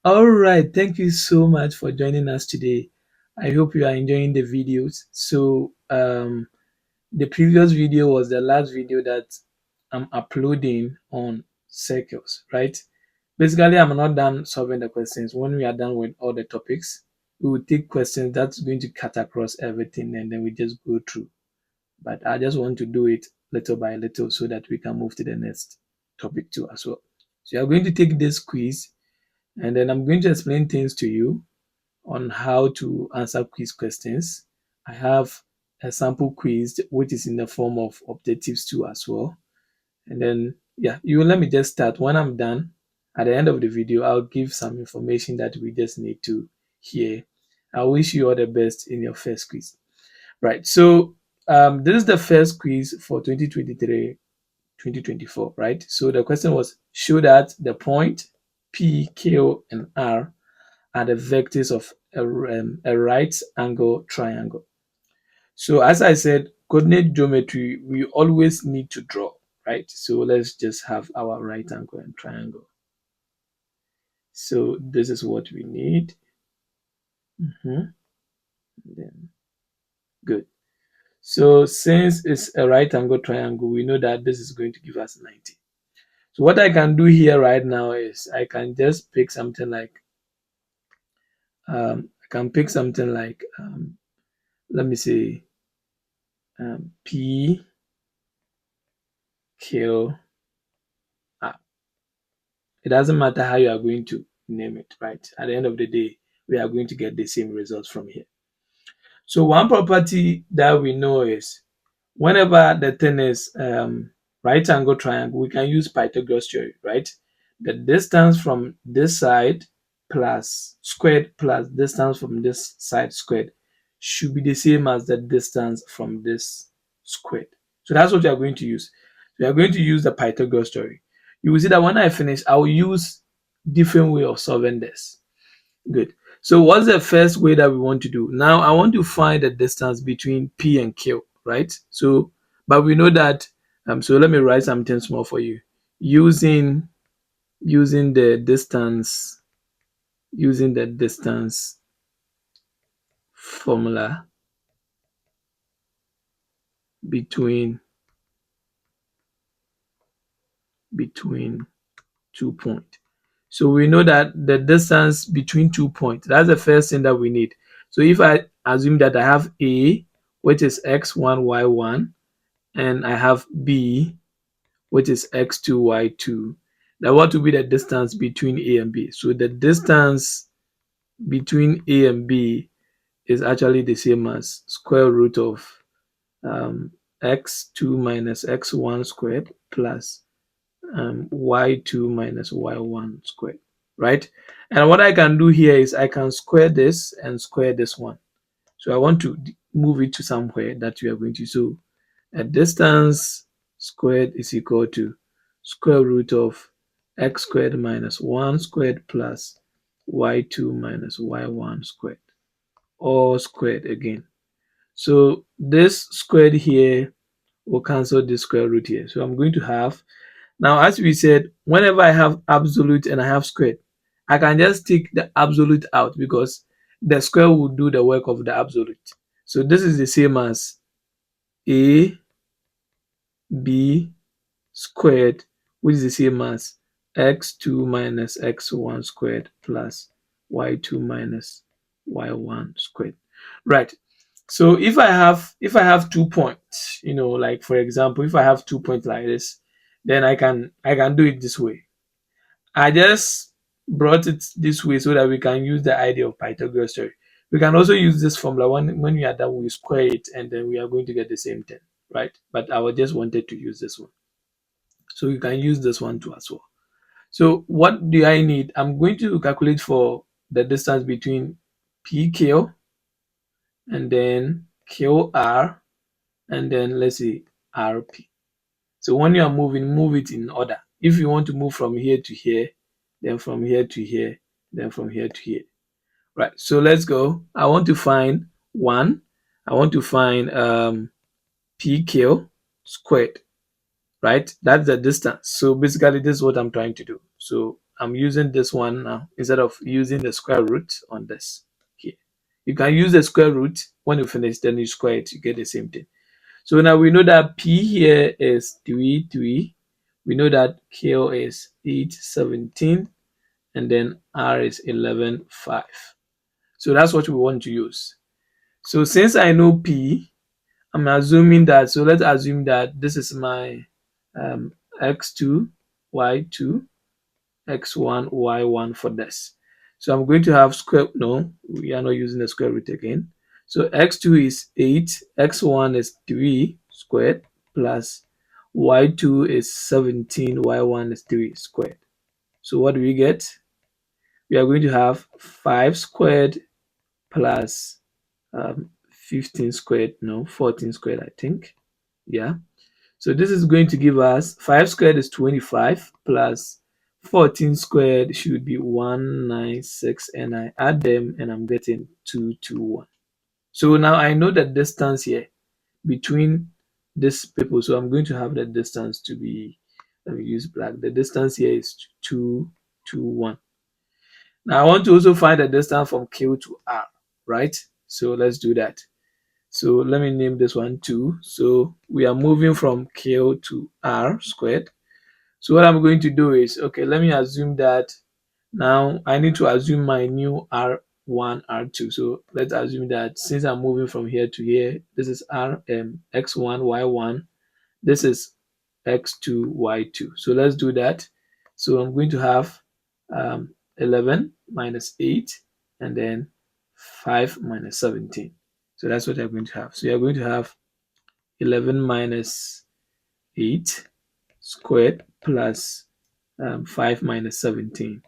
All right, thank you so much for joining us today. I hope you are enjoying the videos. The previous video was the last video that I'm uploading on circles, right? Basically, I'm not done solving the questions. When we are done with all the topics, we will take questions that's going to cut across everything and then we just go through. But I just want to do it little by little so that we can move to the next topic too as well. So you're going to take this quiz and then I'm going to explain things to you on how to answer quiz questions. I have a sample quiz which is in the form of objectives too as well. And then yeah, you will let me just start. When I'm done, at the end of the video, I'll give some information that we just need to hear. I wish you all the best in your first quiz. Right. This is the first quiz for 2023-2024, right? So the question was show that the point P, Q, and R are the vectors of a right angle triangle. So as I said, coordinate geometry, we always need to draw, right? So let's just have our right angle and triangle. So this is what we need. Then good. So since it's a right angle triangle, we know that this is going to give us 90. So what I can do here right now is I can just pick something like let me say P Q R. It doesn't matter how you are going to name it, right? At the end of the day, we are going to get the same results from here. So one property that we know is whenever the thing is right angle triangle, we can use Pythagoras theory, right? The distance from this side plus squared plus distance from this side squared should be the same as the distance from this squared. So that's what we are going to use. We are going to use the Pythagoras theory. You will see that when I finish, I will use different way of solving this. Good. So what's the first way that we want to do? Now I want to find the distance between P and Q, right? So, but we know that, so let me write something small for you. Using the distance, formula between 2 points. So we know that the distance between 2 points, that's the first thing that we need. So if I assume that I have A, which is x1, y1, and I have B, which is x2, y2, now what will be the distance between A and B? So the distance between A and B is actually the same as square root of x2 minus x1 squared plus y2 minus y1 squared, right? And what I can do here is I can square this and square this one. So I want to move it to somewhere that we are going to. So a distance squared is equal to square root of x squared minus 1 squared plus y2 minus y1 squared, all squared again. So this squared here will cancel this square root here. So I'm going to have, now as we said, whenever I have absolute and I have squared, I can just take the absolute out because the square will do the work of the absolute. So this is the same as a b squared, which is the same as x2 minus x1 squared plus y2 minus y1 squared. Right. So if I have 2 points, like for example, if I have 2 points like this, then I can do it this way. I just brought it this way so that we can use the idea of Pythagoras theory. We can also use this formula when we are done, we square it and then we are going to get the same thing, right? But I just wanted to use this one. So you can use this one too as well. So what do I need? I'm going to calculate for the distance between PQ and then QR and then let's say RP. So when you are moving, move it in order. If you want to move from here to here, then from here to here, then from here to here. Right. So let's go. I want to find 1. I want to find PQ squared. Right. That's the distance. So basically, this is what I'm trying to do. So I'm using this one now instead of using the square root on this here. You can use the square root. When you finish, then you square it, you get the same thing. So now we know that P here is 3, 3. We know that Q is 8, 17. And then R is 11, 5. So that's what we want to use. So since I know P, I'm assuming that, so let's assume that this is my x2, y2, x1, y1 for this. So I'm going to have square, no, we are not using the square root again. So x2 is 8, x1 is 3 squared plus y2 is 17, y1 is 3 squared. So what do we get? We are going to have 5 squared plus 15 squared, no, 14 squared, I think. Yeah. So this is going to give us 5 squared is 25 plus 14 squared should be 196, and I add them and I'm getting 221. So now I know the distance here between these people. So I'm going to have the distance to be, let me use black. The distance here is 221. Now I want to also find the distance from Q to R, right? So let's do that. So let me name this one 2. So we are moving from Q to R squared. So what I'm going to do is, okay, let me assume that now I need to assume my new R1, R2. So let's assume that since I'm moving from here to here, this is X1, Y1. This is X2, Y2. So let's do that. So I'm going to have 11 minus 8 and then 5 minus 17. So that's what I'm going to have. So you're going to have 11 minus 8 squared plus 5 minus 17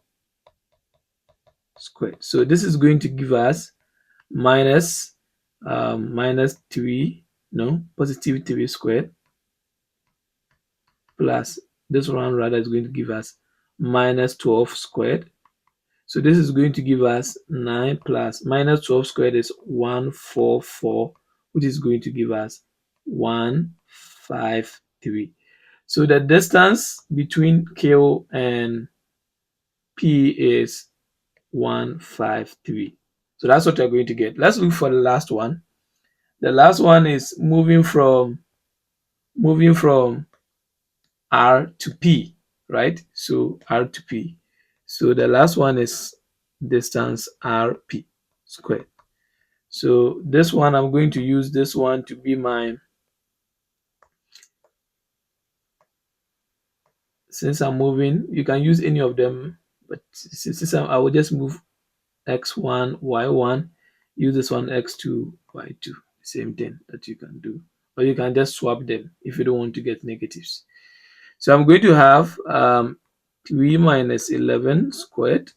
squared. So this is going to give us minus 3, no, positive 3 squared plus this one rather is going to give us minus 12 squared. So this is going to give us 9 plus minus 12 squared is 144, which is going to give us 153. So the distance between Q and P is 153. So that's what we're going to get. Let's look for the last one. The last one is moving from R to P, right? So R to P. So the last one is distance RP squared. So this one, I'm going to use this one to be my, since I'm moving, you can use any of them, but since I will just move x1, y1, use this one x2, y2, same thing that you can do. Or you can just swap them if you don't want to get negatives. So I'm going to have 3 minus 11 squared,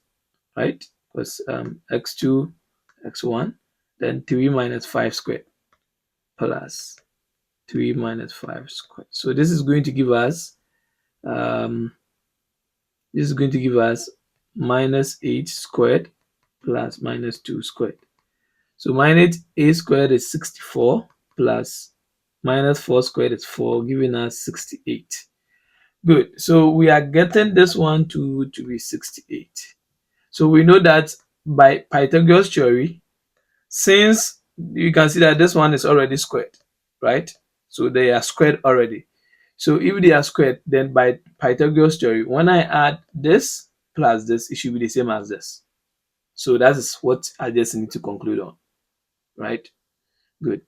right? Because x2, x1, then 3 minus 5 squared plus 3 minus 5 squared. So this is going to give us minus 8 squared plus minus 2 squared. So minus 8 squared is 64 plus minus 4 squared is 4, giving us 68. Good. So we are getting this one to be 68. So we know that by Pythagoras theory, since you can see that this one is already squared, right? So they are squared already. So if they are squared, then by Pythagoras theory, when I add this plus this, it should be the same as this. So that is what I just need to conclude on, right? Good.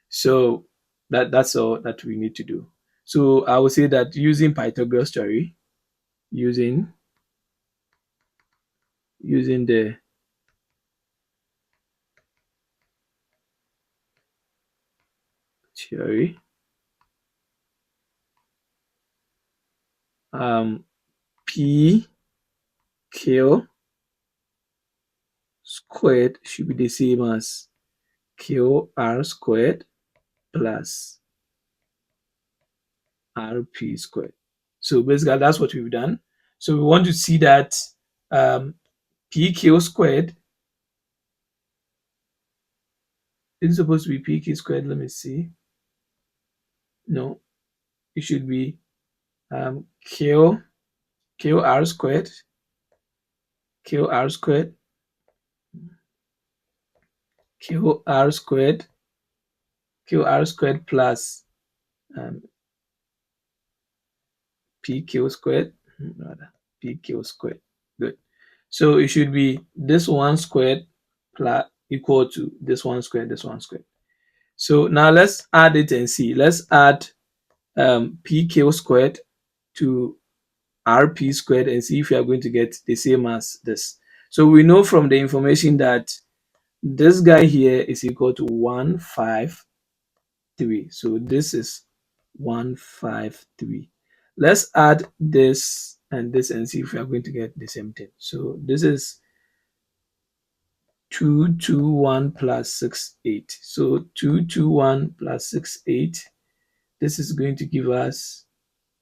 So that's all that we need to do. So I would say that using Pythagoras theory, using the theory, P Q squared should be the same as QR squared plus RP squared. So basically that's what we've done. So we want to see that PQ squared is supposed to be PQ squared. Let me see. No, it should be QR squared qr squared, qr squared, qr squared plus um, pq squared, rather pq squared. Good. So it should be this one squared plus equal to this one squared, this one squared. So now let's add it and see. Let's add pq squared to rp squared and see if we are going to get the same as this. So we know from the information that this guy here is equal to 153. So this is 153. Let's add this and this and see if we are going to get the same thing. So this is 221 plus 68. So 221 plus 68. This is going to give us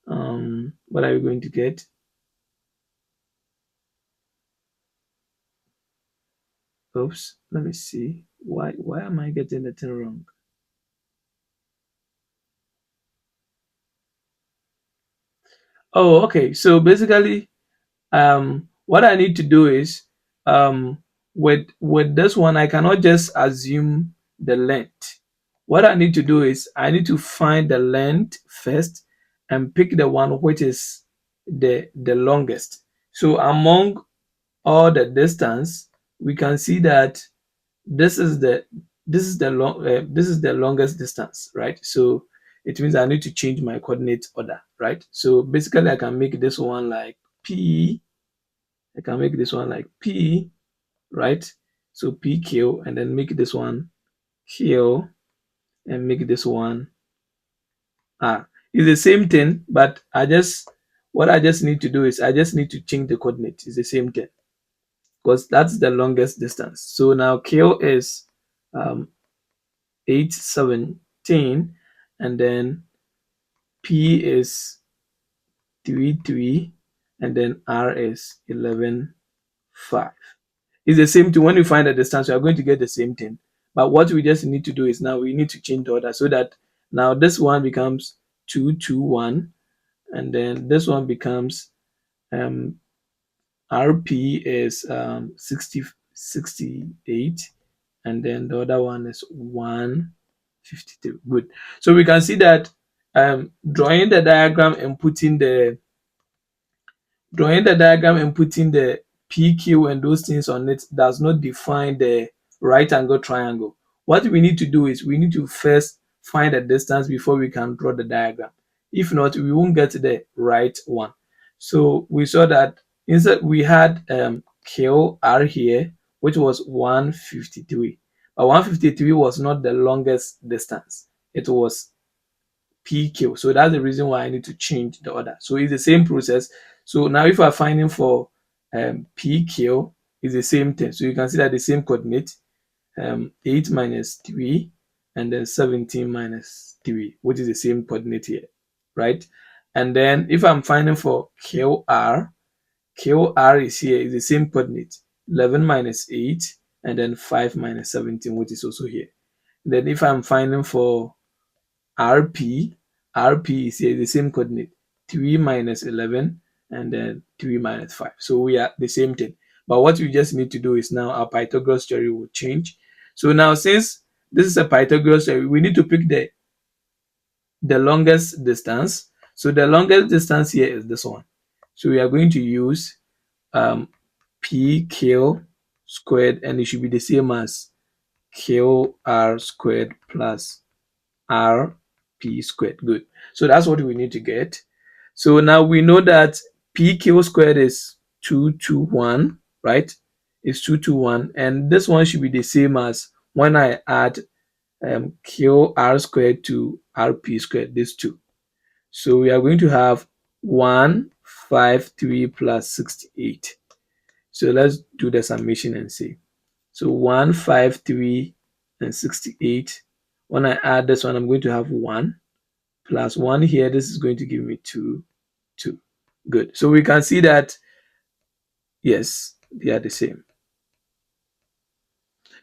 what are we going to get? Oops, let me see. Why am I getting the thing wrong? Oh, okay. So basically, what I need to do is with this one, I cannot just assume the length. What I need to do is I need to find the length first and pick the one which is the longest. So among all the distance, we can see that this is the this is the longest distance, right? So it means I need to change my coordinate order, right? So basically I can make this one like p, I can make this one like p, right? So pq, and then make this one q, and make this one r. It's the same thing, but what I just need to do is I just need to change the coordinate. It's the same thing because that's the longest distance. So now q is um, 817, and then p is 33, and then r is 11.5. It's the same thing. When you find the distance, you are going to get the same thing. But what we just need to do is now we need to change the order so that now this one becomes 221, and then this one becomes um, RP is 68, and then the other one is 152. Good. So we can see that drawing the diagram and putting the PQ and those things on it does not define the right angle triangle. What we need to do is we need to first find the distance before we can draw the diagram. If not, we won't get the right one. So we saw that instead we had QR here, which was 153. But 153 was not the longest distance. It was PQ. So that's the reason why I need to change the order. So it's the same process. So now if I'm finding for PQ, it's the same thing. So you can see that the same coordinate, 8 minus 3, and then 17 minus 3, which is the same coordinate here, right? And then if I'm finding for QR, QR is here, is the same coordinate, 11 minus 8, and then 5 minus 17, which is also here. Then if I'm finding for RP, RP is here the same coordinate, 3 minus 11, and then 3 minus 5. So we are the same thing. But what we just need to do is now our Pythagoras theory will change. So now since this is a Pythagoras theory, we need to pick the longest distance. So the longest distance here is this one. So we are going to use PQ squared, and it should be the same as QR squared plus RP squared. Good. So that's what we need to get. So now we know that PQ squared is 221, right? It's 221. And this one should be the same as when I add QR squared to RP squared, these two. So we are going to have 153 plus 68. So let's do the summation and see. So 153 and 68. When I add this one, I'm going to have 1 plus 1 here. This is going to give me 2, 2. Good. So we can see that, yes, they are the same.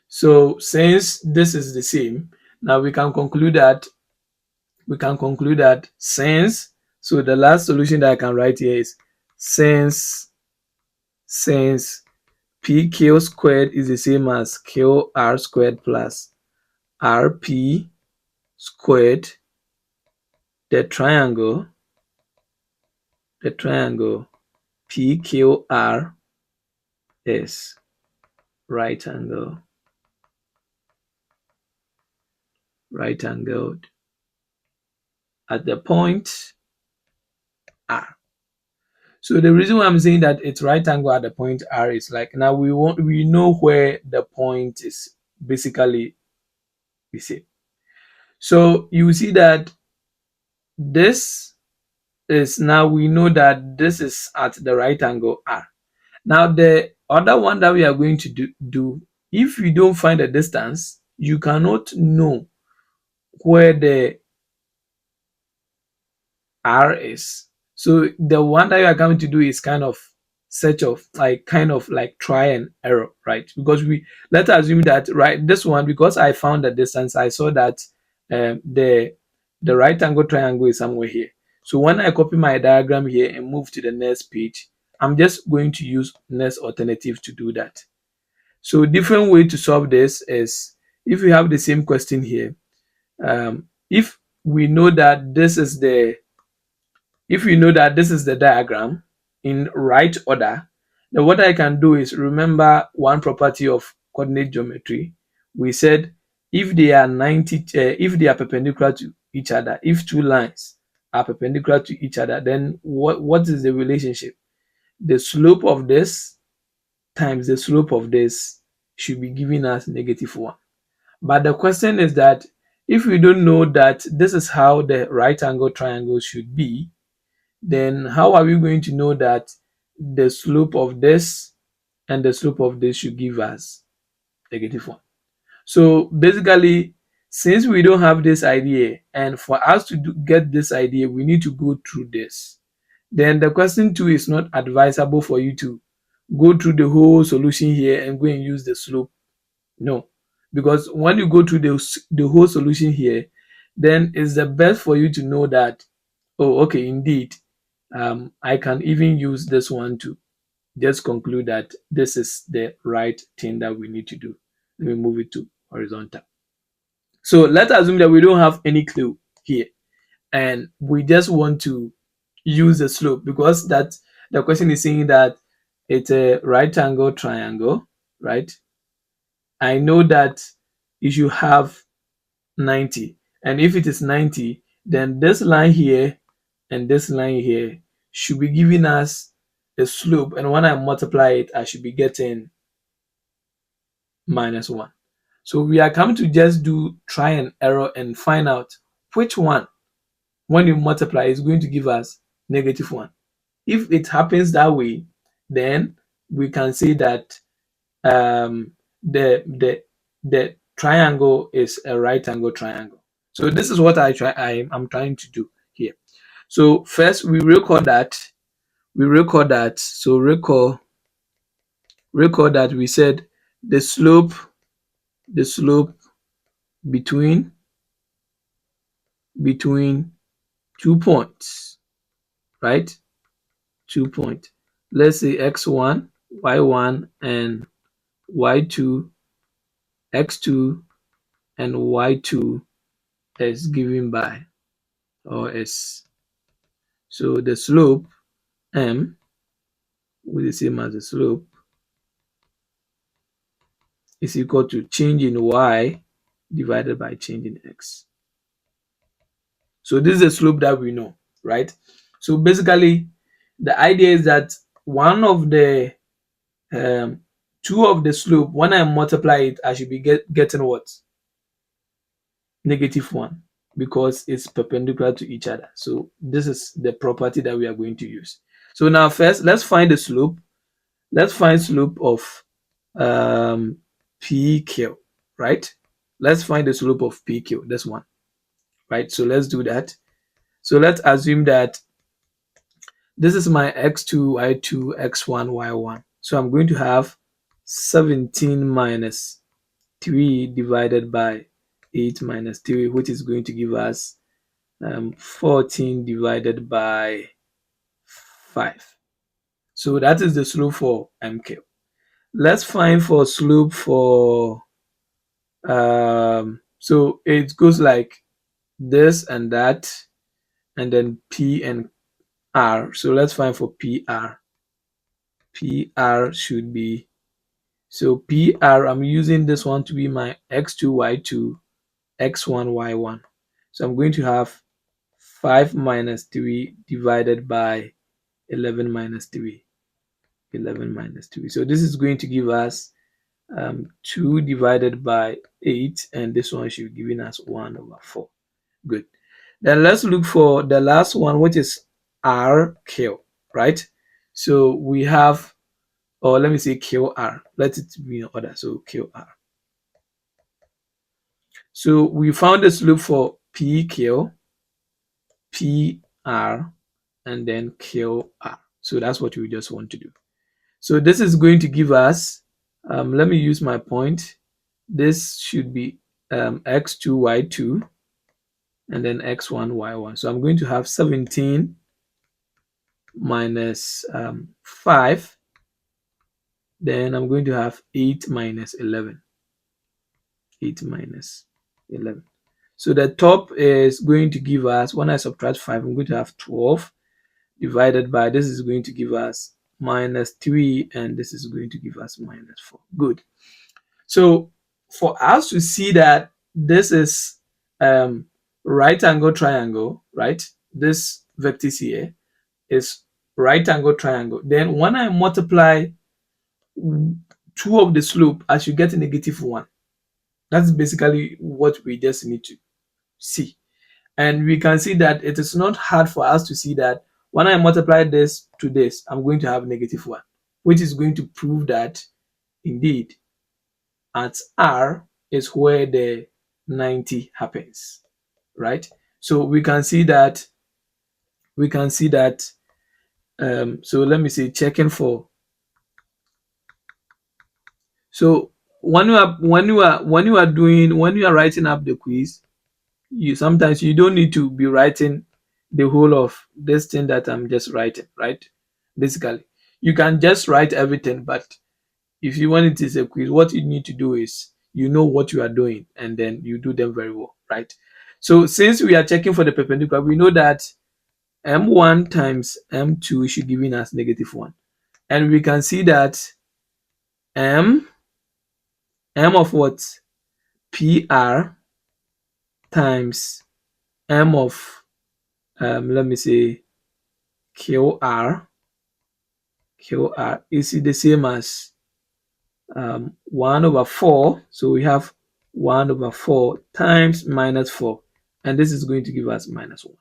So since this is the same, now we can conclude that since, so the last solution that I can write here is since PQ squared is the same as QR squared plus RP squared. The triangle PQR is right angled at the point R. So the reason why I'm saying that it's right angle at the point R is like now we know where the point is basically we see. So you see that this is now we know that this is at the right angle R. Now the other one that we are going to do if you don't find the distance, you cannot know where the R is. So the one that you are going to do is kind of search of like kind of like try and error, right? Because let's assume that right this one because I found the distance, I saw that the right angle triangle is somewhere here. So when I copy my diagram here and move to the next page, I'm just going to use next alternative to do that. So different way to solve this is if we have the same question here, if we know that this is the diagram in right order, then what I can do is remember one property of coordinate geometry. We said if they are if they are perpendicular to each other, if two lines are perpendicular to each other, then what is the relationship? The slope of this times the slope of this should be giving us -1. But the question is that if we don't know that this is how the right angle triangle should be, then how are we going to know that the slope of this and the slope of this should give us -1? So basically, since we don't have this idea, and for us to get this idea, we need to go through this. Then the question 2 is not advisable for you to go through the whole solution here and go and use the slope. No, because when you go through the whole solution here, then it's the best for you to know that, oh, okay, indeed, I can even use this one to just conclude that this is the right thing that we need to do. Let me move it to horizontal. So let's assume that we don't have any clue here and we just want to use the slope because that the question is saying that it's a right angle triangle, right? I know that you should have 90, and if it is 90, then this line here and this line here should be giving us a slope, and when I multiply it, I should be getting -1. So we are coming to just do try and error and find out which one, when you multiply, is going to give us -1. If it happens that way, then we can say that um, the triangle is a right angle triangle. So this is what I'm trying to do here. So first we record that. So recall that we said the slope between 2 points, right? 2 points. Let's say x1, y1, and y2, x2, and y2 is given by or is. So the slope m will be the same as the slope is equal to change in y divided by change in x. So this is the slope that we know, right? So basically, the idea is that one of the two of the slope, when I multiply it, I should be getting what? -1, because it's perpendicular to each other. So this is the property that we are going to use. So now first, let's find the slope. Let's find slope of PQ, right? Let's find the slope of PQ, this one, right? So let's do that. So let's assume that this is my x2, y2, x1, y1. So I'm going to have 17 minus 3 divided by 8 minus 3, which is going to give us 14 divided by 5. So that is the slope for MQ. Let's find for slope for so it goes like this and that, and then P and R. So let's find for PR. PR should be, so PR, I'm using this one to be my x2, y2, x1, y1. So I'm going to have 5 minus 3 divided by 11 minus 3. 11 minus 3. So this is going to give us 2 divided by 8, and this one should be giving us 1 over 4. Good. Then let's look for the last one, which is RQ, right? So we have, or let me say QR. Let it be in order. So QR. So we found the slope for PQ, PR, and then QR. So that's what we just want to do. So this is going to give us, let me use my point. This should be x2, y2, and then x1, y1. So I'm going to have 17 minus 5. Then I'm going to have 8 minus 11. 8 minus 11. So the top is going to give us, when I subtract 5, I'm going to have 12 divided by, this is going to give us minus 3, and this is going to give us minus 4. Good. So for us to see that this is right angle triangle, right? This vertex here is right angle triangle. Then when I multiply 2 of the slope, I should get a negative 1. That's basically what we just need to see. And we can see that it is not hard for us to see that when I multiply this to this, I'm going to have negative 1, which is going to prove that indeed at R is where the 90 happens, right? So we can see that, so let me say checking for, so when you are writing up the quiz, you sometimes you don't need to be writing the whole of this thing that I'm just writing, right? Basically, you can just write everything, but if you want it as a quiz, what you need to do is you know what you are doing and then you do them very well, right? So since we are checking for the perpendicular, we know that m1 times m2 should giving us negative 1. And we can see that m of what? PR times m of, let me say, QR is the same as 1 over 4. So we have 1 over 4 times minus 4. And this is going to give us minus 1.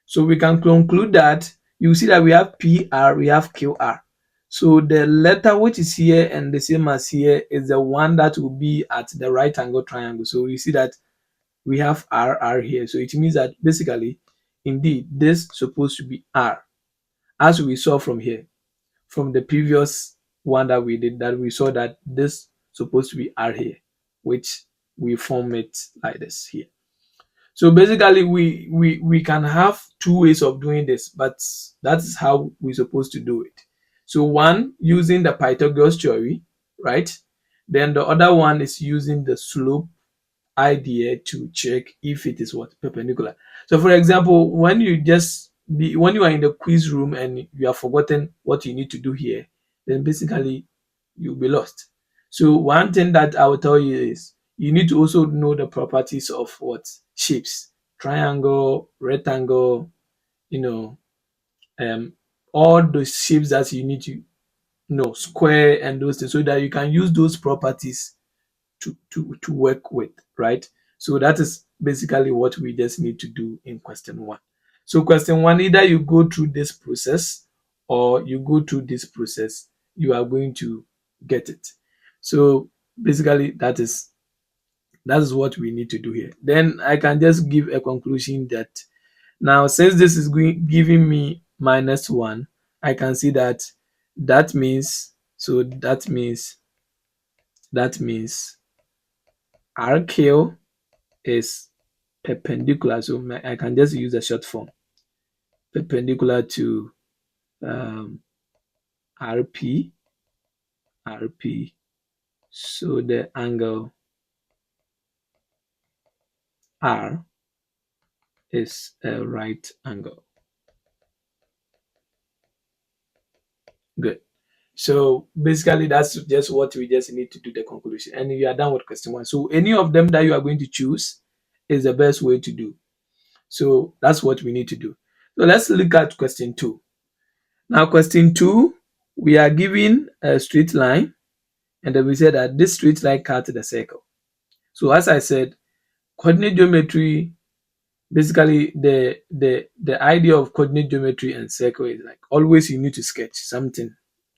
So we can conclude that you see that we have PR, we have QR. So the letter which is here and the same as here is the one that will be at the right angle triangle. So you see that we have RR here. So it means that basically, indeed, this is supposed to be R, as we saw from here, from the previous one that we did, that we saw that this supposed to be R here, which we form it like this here. So basically, we can have 2 ways of doing this, but that is how we're supposed to do it. So one, using the Pythagoras theory, right? Then the other one is using the slope idea to check if it is what? Perpendicular. So for example, when you are in the quiz room and you have forgotten what you need to do here, then basically you'll be lost. So one thing that I will tell you is you need to also know the properties of what? Shapes. Triangle, rectangle, you know, all those shapes that you need to know, square and those things, so that you can use those properties to work with, right? So that is basically what we just need to do in question 1. So question 1, either you go through this process or you go through this process, you are going to get it. So basically that is what we need to do here. Then I can just give a conclusion that now, since this is giving me minus 1, I can see that means, so that means RQ is perpendicular. So I can just use a short form, perpendicular to RP, RP. So the angle R is a right angle. Good. So basically, that's just what we just need to do the conclusion. And you are done with question 1. So any of them that you are going to choose is the best way to do. So that's what we need to do. So let's look at question 2. Now, question 2, we are given a straight line, and then we said that this straight line cuts the circle. So as I said, coordinate geometry, basically the idea of coordinate geometry and circle is like always you need to sketch something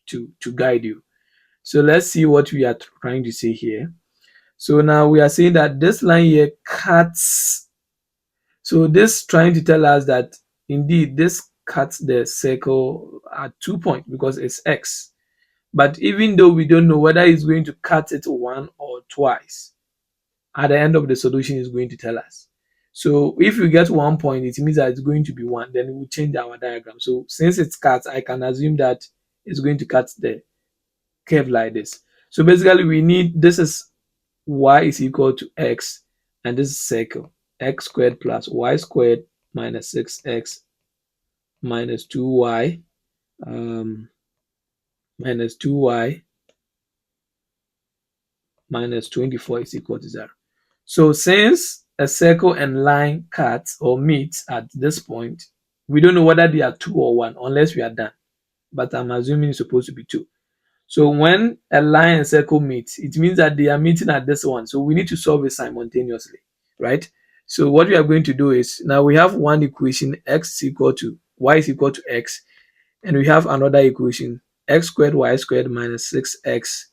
to guide you. So let's see what we are trying to say here. So now we are saying that this line here cuts. So this trying to tell us that indeed this cuts the circle at 2 points because it's x. But even though we don't know whether it's going to cut it one or twice, at the end of the solution is going to tell us. So if we get 1 point, it means that it's going to be 1. Then we will change our diagram. So since it's cut, I can assume that it's going to cut the curve like this. So basically we need, this is y is equal to x, and this is circle, x squared plus y squared minus 6x minus 2y minus 2y minus 24 is equal to 0. So since a circle and line cuts or meets at this point, we don't know whether they are 2 or 1 unless we are done. But I'm assuming it's supposed to be 2. So when a line and circle meet, it means that they are meeting at this one. So we need to solve it simultaneously, right? So what we are going to do is, now we have one equation, x is equal to, y is equal to x. And we have another equation, x squared y squared minus 6x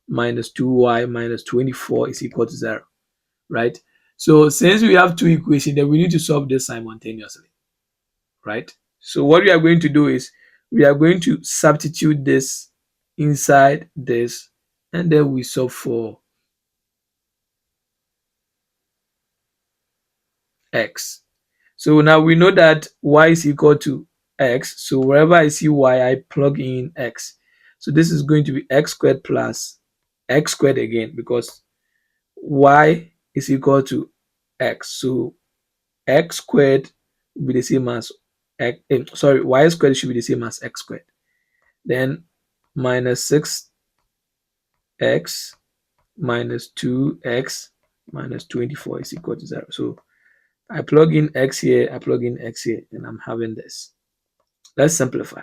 minus 2y minus 24 is equal to 0, right? So since we have two equations, then we need to solve this simultaneously, right? So what we are going to do is, we are going to substitute this inside this, and then we solve for x. So now we know that y is equal to x. So wherever I see y, I plug in x. So this is going to be x squared plus x squared again, because y is equal to x. So x squared will be the same as x, y squared should be the same as x squared. Then minus 6x minus 2x minus 24 is equal to 0. So I plug in x here, I plug in x here, and I'm having this. Let's simplify.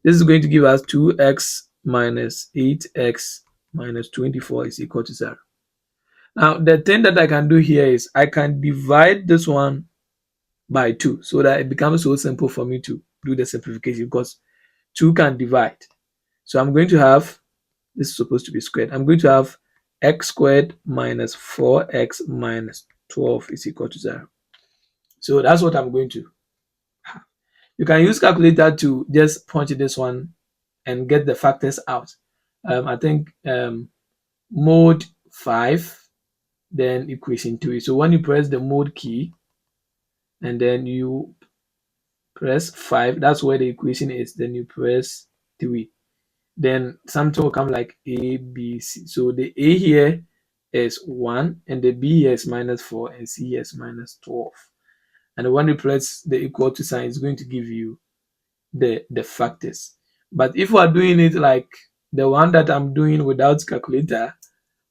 This is going to give us 2x minus 8x minus 24 is equal to 0. Now, the thing that I can do here is I can divide this one by 2 so that it becomes so simple for me to do the simplification, because 2 can divide. So I'm going to have, this is supposed to be squared, I'm going to have x squared minus 4x minus 12 is equal to 0. So that's what I'm going to have. You can use calculator to just punch this one and get the factors out. I think mode 5, then equation 2. So when you press the mode key and then you press 5, that's where the equation is. Then you press 3. Then something will come like A, B, C. So the A here is 1, and the B here is minus 4, and C here is minus 12. And when you press the equal to sign, it's going to give you the factors. But if we are doing it like the one that I'm doing without calculator,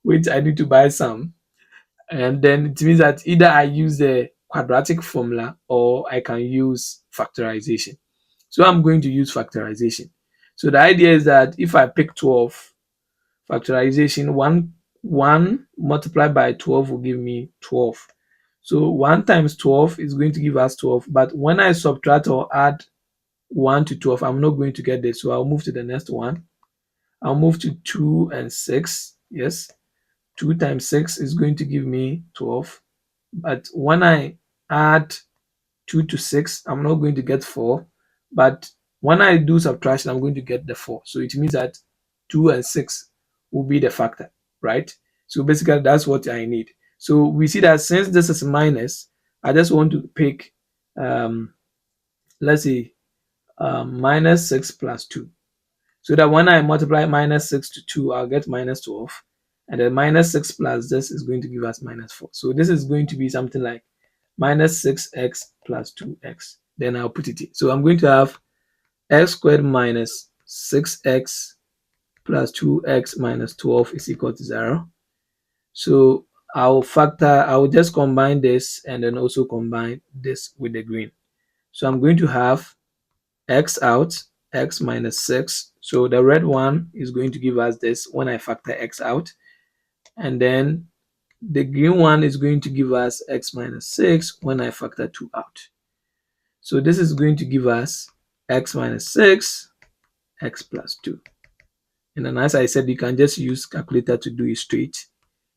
which I need to buy some, and then it means that either I use the quadratic formula or I can use factorization. So I'm going to use factorization. So the idea is that if I pick 12, factorization, 1 multiplied by 12 will give me 12. So 1 times 12 is going to give us 12. But when I subtract or add 1 to 12, I'm not going to get this. So I'll move to the next one. I'll move to 2 and 6. Yes. 2 times 6 is going to give me 12. But when I add 2 to 6, I'm not going to get 4. But when I do subtraction, I'm going to get the 4. So it means that 2 and 6 will be the factor, right? So basically, that's what I need. So we see that since this is minus, I just want to pick, let's say, minus 6 plus 2. So that when I multiply minus 6 to 2, I'll get minus 12. And then minus 6 plus this is going to give us minus 4. So this is going to be something like minus 6x plus 2x. Then I'll put it in. So I'm going to have x squared minus 6x plus 2x minus 12 is equal to 0. So I'll just combine this and then also combine this with the green. So I'm going to have x out, x minus 6. So the red one is going to give us this when I factor x out. And then the green one is going to give us x minus 6 when I factor 2 out. So this is going to give us x minus 6, x plus 2. And then as I said, you can just use calculator to do it straight.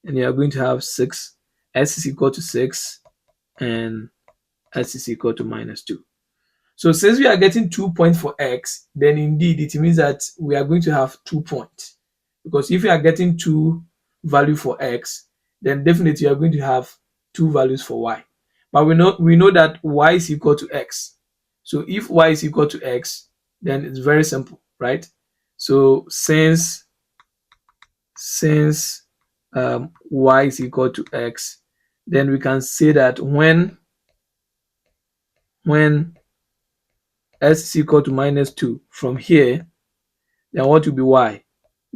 And you are going to have 6, s is equal to 6, and s is equal to minus 2. So since we are getting 2 points for x, then indeed it means that we are going to have 2 points. Because if you are getting 2 value for x, then definitely you are going to have 2 values for y. But we know that y is equal to x. So if y is equal to x, then it's very simple, right? So since y is equal to x, then we can say that when s is equal to minus 2 from here, then what will be y?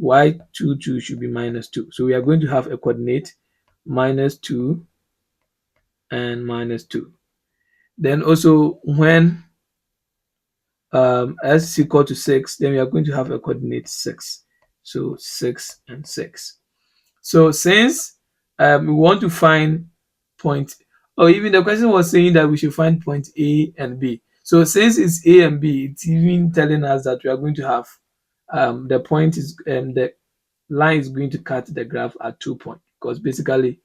y22 should be minus 2. So we are going to have a coordinate minus 2 and minus 2. Then also when s is equal to 6, then we are going to have a coordinate 6. So 6 and 6. So since we want to find point, or even the question was saying that we should find point A and B. So since it's A and B, it's even telling us that we are going to have the point is the line is going to cut the graph at 2 points, because basically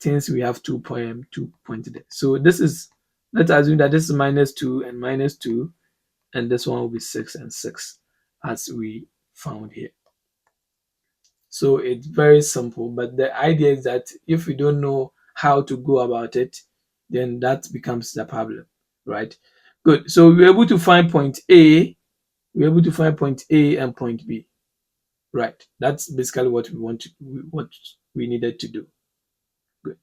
since we have 2 points there. So this is, let's assume that this is minus 2 and minus 2, and this one will be 6 and 6 as we found here. So it's very simple, but the idea is that if we don't know how to go about it, then that becomes the problem, right? Good. So we're able to find point A, we're able to find point A and point B, right? That's basically what we needed to do. Good.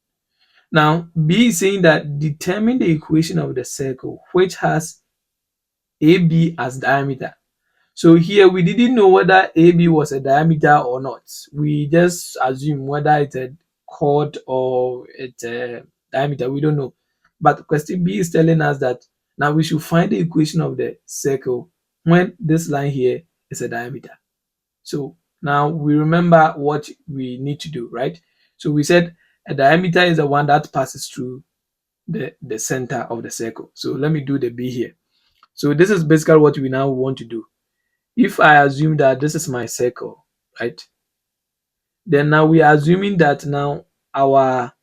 Now B is saying that determine the equation of the circle which has AB as diameter. So here we didn't know whether AB was a diameter or not. We just assume whether it's a chord or it's a diameter. We don't know. But question B is telling us that now we should find the equation of the circle when this line here is a diameter. So now we remember what we need to do, right? So we said a diameter is the one that passes through the center of the circle. So let me do the B here. So this is basically what we now want to do. If I assume that this is my circle, right? Then now we are assuming that now our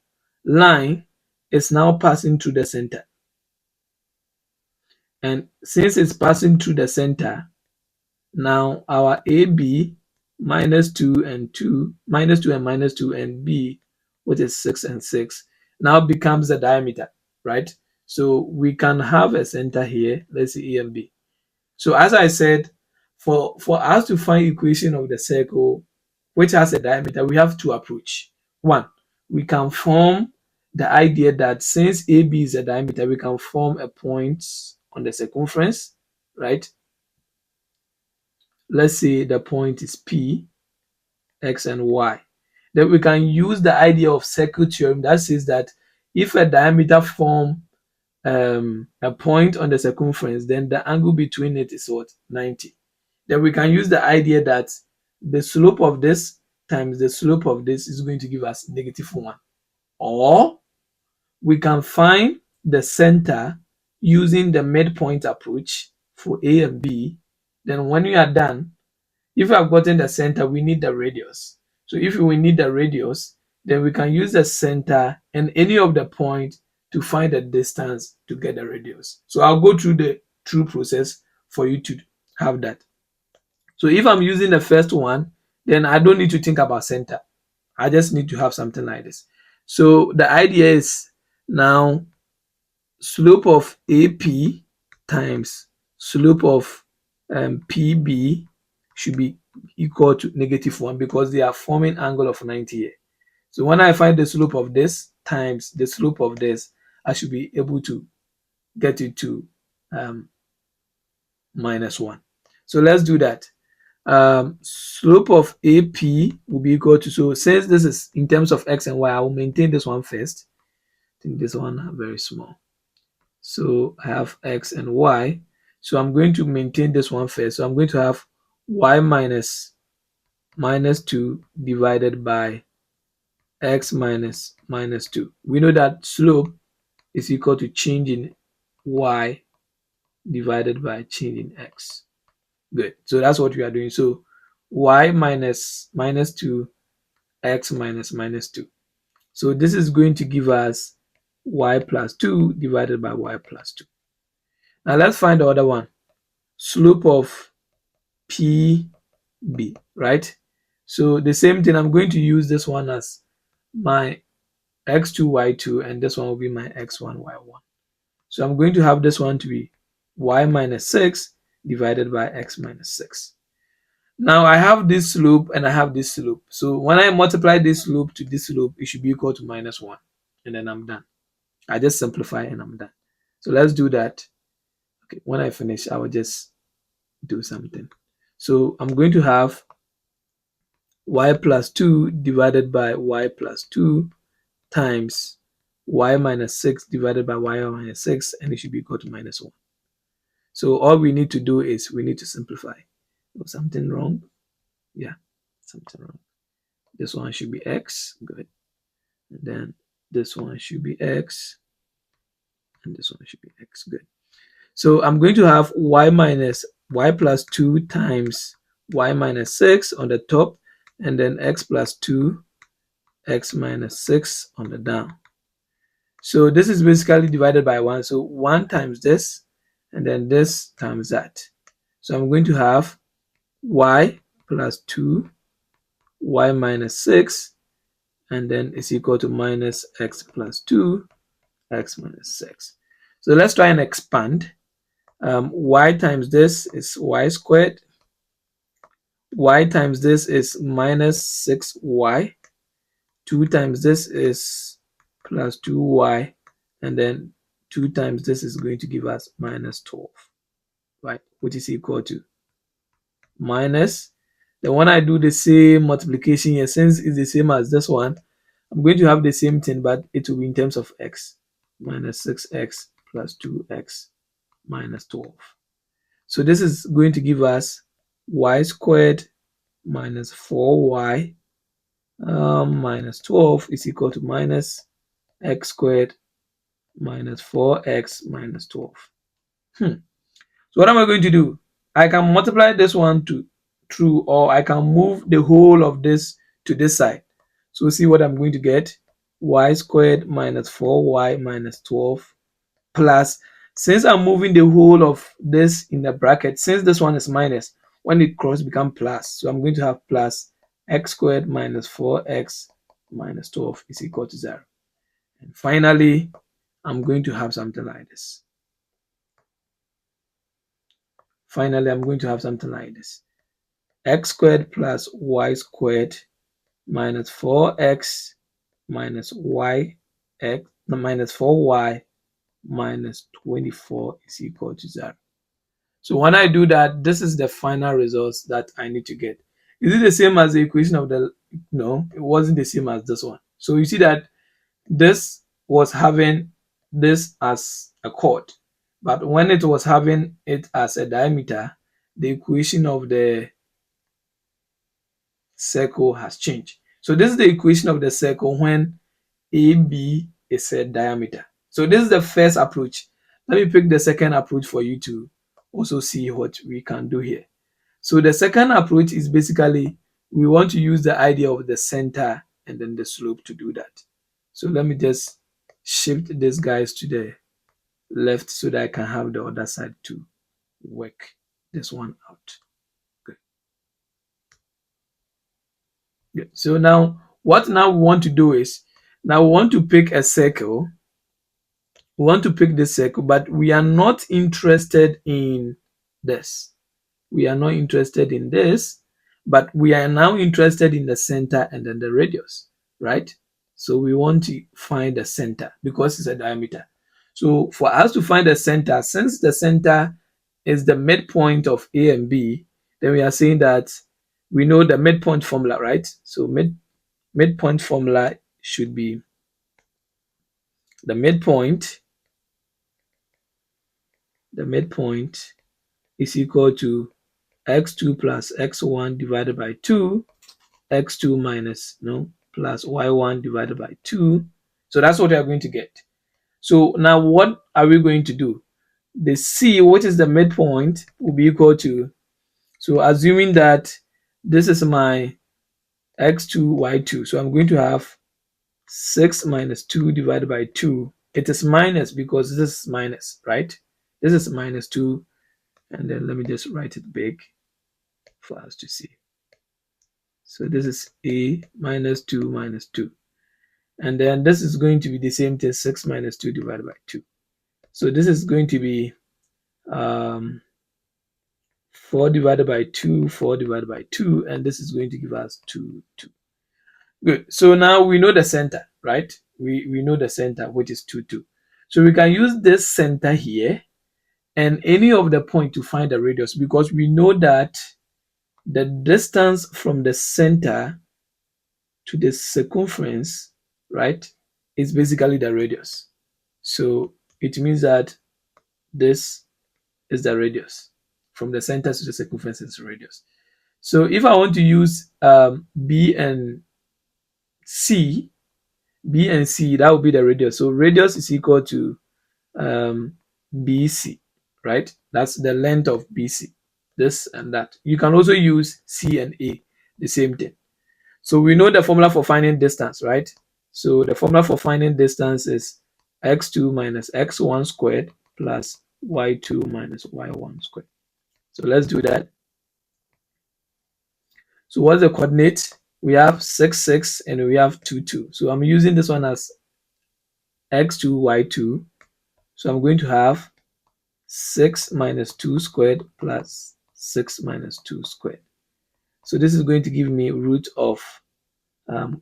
line is now passing through the center. And since it's passing through the center, now our AB minus 2 and 2, minus 2 and minus 2, and B, which is 6 and 6, now becomes the diameter, right? So we can have a center here. Let's see A and B. So as I said, for us to find equation of the circle which has a diameter, we have two approach. One, we can form the idea that since AB is a diameter, we can form a point on the circumference, right? Let's say the point is P, X, and Y. Then we can use the idea of circle theorem that says that if a diameter form a point on the circumference, then the angle between it is what? 90. Then we can use the idea that the slope of this times the slope of this is going to give us -1. Or we can find the center using the midpoint approach for A and B. Then when we are done, if we have gotten the center, we need the radius. So if we need the radius, then we can use the center and any of the point to find the distance to get the radius. So I'll go through the true process for you to have that. So if I'm using the first one, then I don't need to think about center. I just need to have something like this. So the idea is now slope of AP times slope of PB should be equal to -1 because they are forming angle of 90 here. So when I find the slope of this times the slope of this, I should be able to get it to -1. So let's do that. Slope of AP will be equal to, so since this is in terms of x and y, I will maintain this one first. I think this one are very small. So I have x and y. So I'm going to maintain this one first. So I'm going to have y minus -2 divided by x minus -2. We know that slope is equal to change in y divided by change in x. Good. So that's what we are doing. So y minus -2, x minus -2. So this is going to give us y plus 2 divided by y plus 2. Now let's find the other one. Slope of PB, right? So the same thing, I'm going to use this one as my x2, y2, and this one will be my x1, y1. So I'm going to have this one to be y minus 6 divided by x minus 6. Now I have this slope and I have this slope. So when I multiply this slope to this slope, it should be equal to -1. And then I'm done. I just simplify and I'm done. So let's do that. Okay, when I finish, I will just do something. So I'm going to have y plus 2 divided by y plus 2 times y minus 6 divided by y minus 6, and it should be equal to -1. So all we need to do is we need to simplify. Oh, something wrong? Yeah, something wrong. This one should be x, good. And then this one should be x, and this one should be x, good. So I'm going to have y plus 2 times y minus 6 on the top, and then x plus 2, x minus 6 on the down. So this is basically divided by 1. So 1 times this, and then this times that. So I'm going to have y plus 2, y minus 6, and then it's equal to minus x plus 2, x minus 6. So let's try and expand. Y times this is y squared. Y times this is minus 6y. 2 times this is plus 2y. And then 2 times this is going to give us minus 12, right? Which is equal to minus. Then when I do the same multiplication here, since it's the same as this one, I'm going to have the same thing, but it will be in terms of x. Minus 6x plus 2x minus 12. So this is going to give us y squared minus 4y minus 12 is equal to minus x squared minus 4x minus 12. So what am I going to do? I can multiply this one to true, or I can move the whole of this to this side. So see what I'm going to get. Y squared minus 4y minus 12 plus, since I'm moving the whole of this in the bracket, since this one is minus, when it cross become plus. So I'm going to have plus x squared minus 4x minus 12 is equal to 0. And finally, I'm going to have something like this. Finally, I'm going to have something like this. X squared plus y squared minus 4x minus y x minus 4y minus 24 is equal to 0. So when I do that, this is the final results that I need to get. Is it the same as the equation of the, no, it wasn't the same as this one. So you see that this was having this as a chord, but when it was having it as a diameter, the equation of the circle has changed. So this is the equation of the circle when AB is a diameter. So this is the first approach. Let me pick the second approach for you to also see what we can do here. So the second approach is basically we want to use the idea of the center and then the slope to do that. So let me just shift these guys to the left so that I can have the other side to work this one out. Good. So now what now we want to do is, now we want to pick a circle. We want to pick this circle, but we are not interested in this. we are not interested in this, but we are now interested in the center and then the radius, right? So we want to find the center because it's a diameter. So for us to find the center, since the center is the midpoint of A and B, then we are saying that we know the midpoint formula, right? So midpoint formula should be the midpoint is equal to x2 plus x1 divided by 2, x2 minus plus y1 divided by 2. So that's what we are going to get. So now what are we going to do? The C, which is the midpoint, will be equal to, so assuming that this is my x2, y2, so I'm going to have 6 minus 2 divided by 2. It is minus because this is minus, right? This is minus 2, and then let me just write it big for us to see. So this is a minus 2 minus 2. And then this is going to be the same thing, 6 minus 2 divided by 2. So this is going to be 4 divided by 2, 4 divided by 2, and this is going to give us 2, 2. Good. So now we know the center, right? We know the center, which is 2, 2. So we can use this center here and any of the point to find the radius, because we know that the distance from the center to the circumference, right, is basically the radius. So it means that this is the radius. From the center to the circumference is the radius. So if I want to use B and C, that would be the radius. So radius is equal to BC, right? That's the length of BC, this and that. You can also use C and A, the same thing. So we know the formula for finding distance, right? So the formula for finding distance is x2 minus x1 squared plus y2 minus y1 squared. So let's do that. So what's the coordinate? We have 6, 6, and we have 2, 2. So I'm using this one as x2, y2. So I'm going to have 6 minus 2 squared plus 6 minus 2 squared. So this is going to give me root of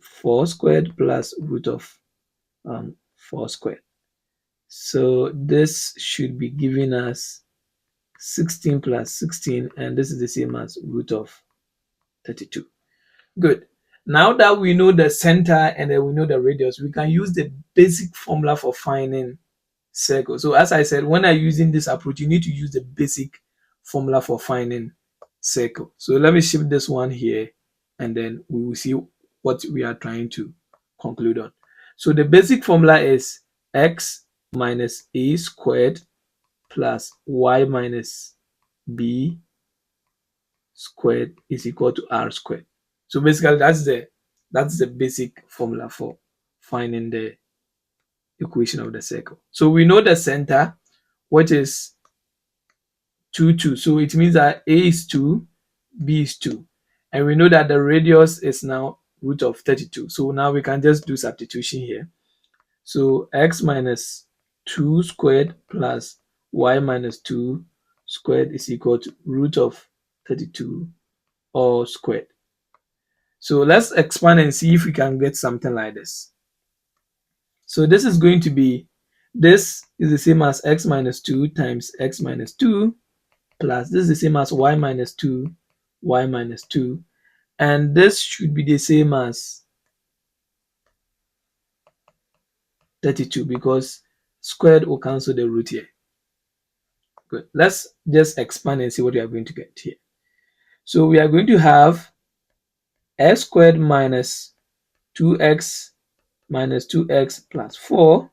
4 squared plus root of 4 squared. So this should be giving us 16 plus 16, and this is the same as root of 32. Good. Now that we know the center and then we know the radius, we can use the basic formula for finding circle. So as I said, when I'm using this approach, you need to use the basic formula for finding circle. So let me shift this one here, and then we will see what we are trying to conclude on. So the basic formula is x minus a squared plus y minus b squared is equal to r squared. So basically that's the basic formula for finding the equation of the circle. So we know the center, which is 2, 2. So it means that a is 2, b is 2. And we know that the radius is now root of 32. So now we can just do substitution here. So x minus 2 squared plus y minus 2 squared is equal to root of 32 all squared. So let's expand and see if we can get something like this. So this is going to be, this is the same as x minus 2 times x minus 2 plus this is the same as y minus 2, y minus 2. And this should be the same as 32 because squared will cancel the root here. Good. Let's just expand and see what we are going to get here. So we are going to have x squared minus 2x minus 2x plus 4,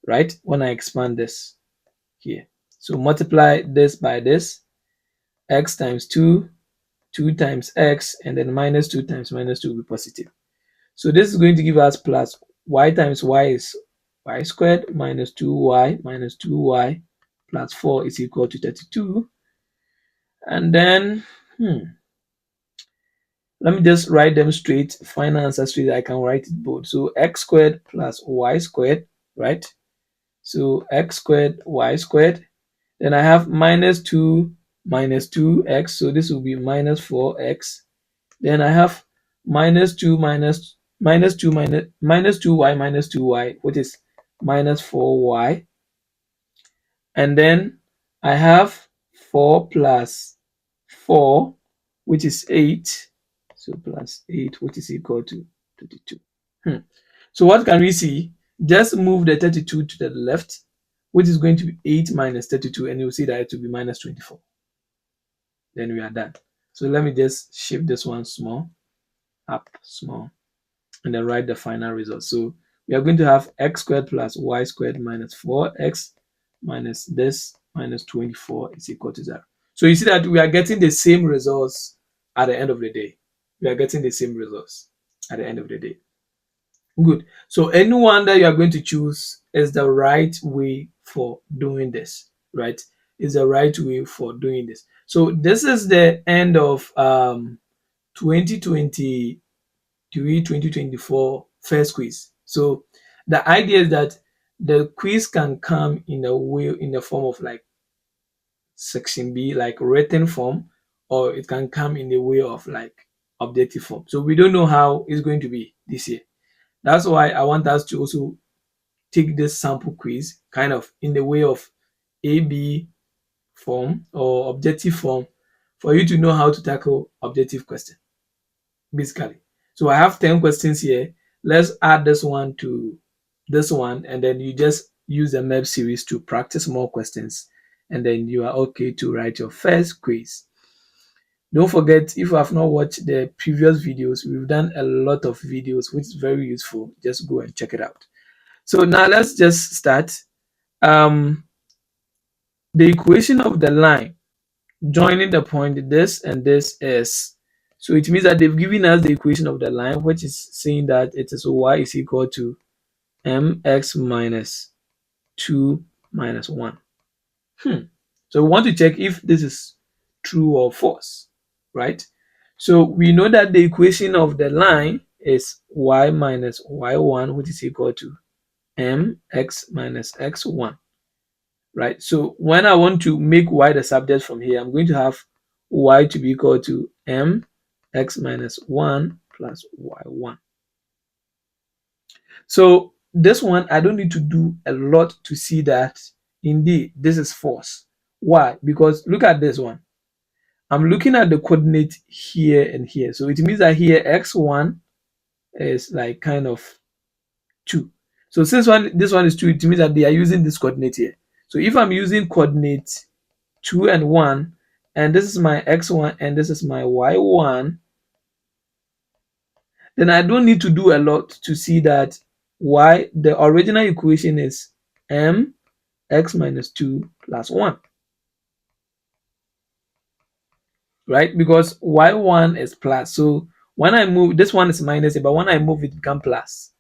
right? When I expand this here. So multiply this by this, x times 2, 2 times x, and then minus 2 times minus 2 will be positive. So this is going to give us plus y times y is y squared minus 2y minus 2y plus 4 is equal to 32. And then, let me just write them straight, final answer straight. I can write it both. So x squared plus y squared, right? So x squared, y squared. Then I have minus 2 minus 2x, so this will be minus 4x. Then I have minus 2 minus 2 minus 2y minus 2y, which is minus 4y. And then I have 4 plus 4, which is 8. So plus 8, which is equal to 32. So what can we see? Just move the 32 to the left, which is going to be 8 minus 32, and you'll see that it will be minus 24. Then we are done. So let me just shift this one small, up small, and then write the final result. So we are going to have x squared plus y squared minus 4x minus this minus 24 is equal to 0. So you see that we are getting the same results at the end of the day. We are getting the same results at the end of the day. Good. So any one that you are going to choose is the right way for doing this, right? Is the right way for doing this. So this is the end of 2023, 2024 first quiz. So the idea is that the quiz can come in a way, in the form of like section B, like written form, or it can come in the way of like objective form. So we don't know how it's going to be this year. That's why I want us to also take this sample quiz kind of in the way of AB form or objective form for you to know how to tackle objective question, basically. So I have 10 questions here. Let's add this one to this one, and then you just use the MEP series to practice more questions, and then you are okay to write your first quiz. Don't forget, if you have not watched the previous videos, we've done a lot of videos which is very useful. Just go and check it out. So now let's just start. The equation of the line joining the point this and this is, so it means that they've given us the equation of the line, which is saying that it is y is equal to mx minus 2 minus 1. So we want to check if this is true or false, right? So we know that the equation of the line is y minus y1, which is equal to mx minus x1, right? So when I want to make y the subject from here, I'm going to have y to be equal to mx minus 1 plus y1. So this one, I don't need to do a lot to see that indeed this is false. Why? Because look at this one. I'm looking at the coordinate here and here. So it means that here x1 is like kind of 2. So since this one is 2, it means that they are using this coordinate here. So if I'm using coordinate 2 and 1, and this is my x1 and this is my y1, then I don't need to do a lot to see that the original equation is mx minus 2 plus 1. Right? Because y1 is plus. So when I move, this one is minus, but when I move, it becomes plus.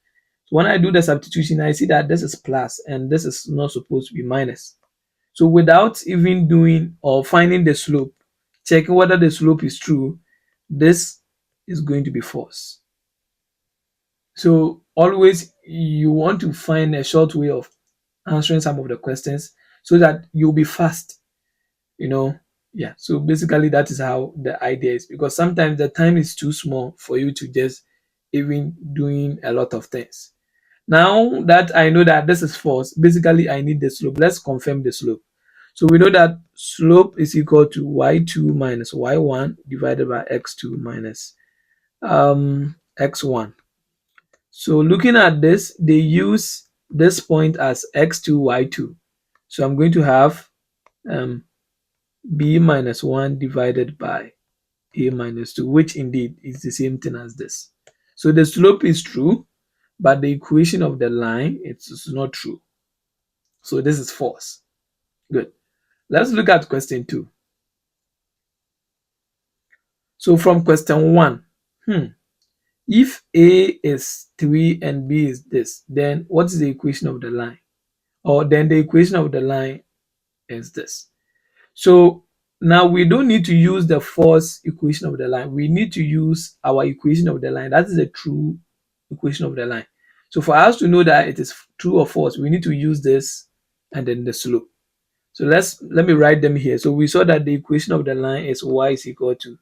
So when I do the substitution, I see that this is plus and this is not supposed to be minus. So without even doing or finding the slope, checking whether the slope is true, this is going to be false. So always you want to find a short way of answering some of the questions so that you'll be fast, Yeah, so basically that is how the idea is, because sometimes the time is too small for you to just even doing a lot of things. Now that I know that this is false, basically I need the slope. Let's confirm the slope. So we know that slope is equal to y2 minus y1 divided by x2 minus x1. So looking at this, they use this point as x2, y2. So I'm going to have b minus 1 divided by a minus 2, which indeed is the same thing as this. So the slope is true, but the equation of the line it's not true. So this is false. Good. Let's look at question 2. So from question 1, if a is 3 and b is this, then what is the equation of the line? Or then the equation of the line is this. So now we don't need to use the false equation of the line. We need to use our equation of the line. That is the true equation of the line. So for us to know that it is true or false, we need to use this and then the slope. So let me write them here. So we saw that the equation of the line is y is equal to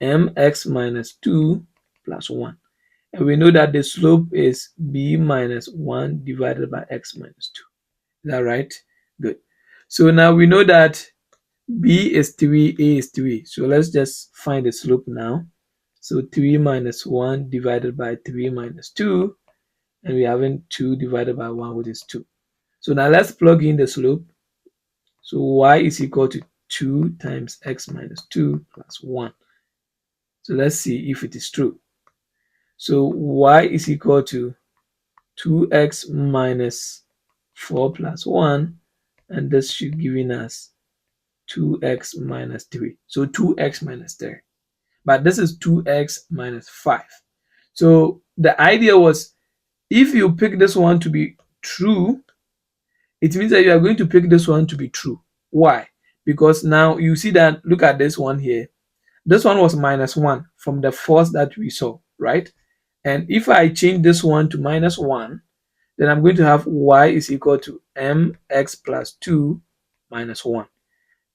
mx minus 2 plus 1. And we know that the slope is b minus 1 divided by x minus 2. Is that right? Good. So now we know that b is 3, a is 3. So let's just find the slope now. So 3 minus 1 divided by 3 minus 2. And we having 2 divided by 1, which is 2. So now let's plug in the slope. So y is equal to 2 times x minus 2 plus 1. So let's see if it is true. So y is equal to 2x minus 4 plus 1, and this should giving us 2x minus 3. So 2x minus 3. But this is 2x minus 5. So the idea was, if you pick this one to be true, it means that you are going to pick this one to be true. Why? Because now you see that, look at this one here. This one was minus 1 from the first that we saw, right? And if I change this one to minus 1, then I'm going to have y is equal to mx plus 2 minus 1.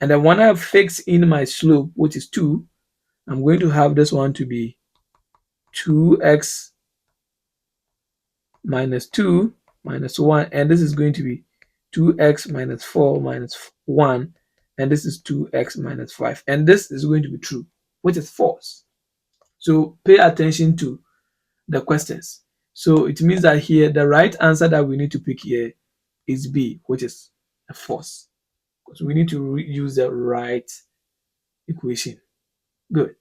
And then when I fix in my slope, which is 2, I'm going to have this one to be 2x minus 2 minus 1. And this is going to be 2x minus 4 minus 1. And this is 2x minus 5. And this is going to be true, which is false. So pay attention to the questions. So it means that here the right answer that we need to pick here is B, which is a false, because we need to use the right equation. Good.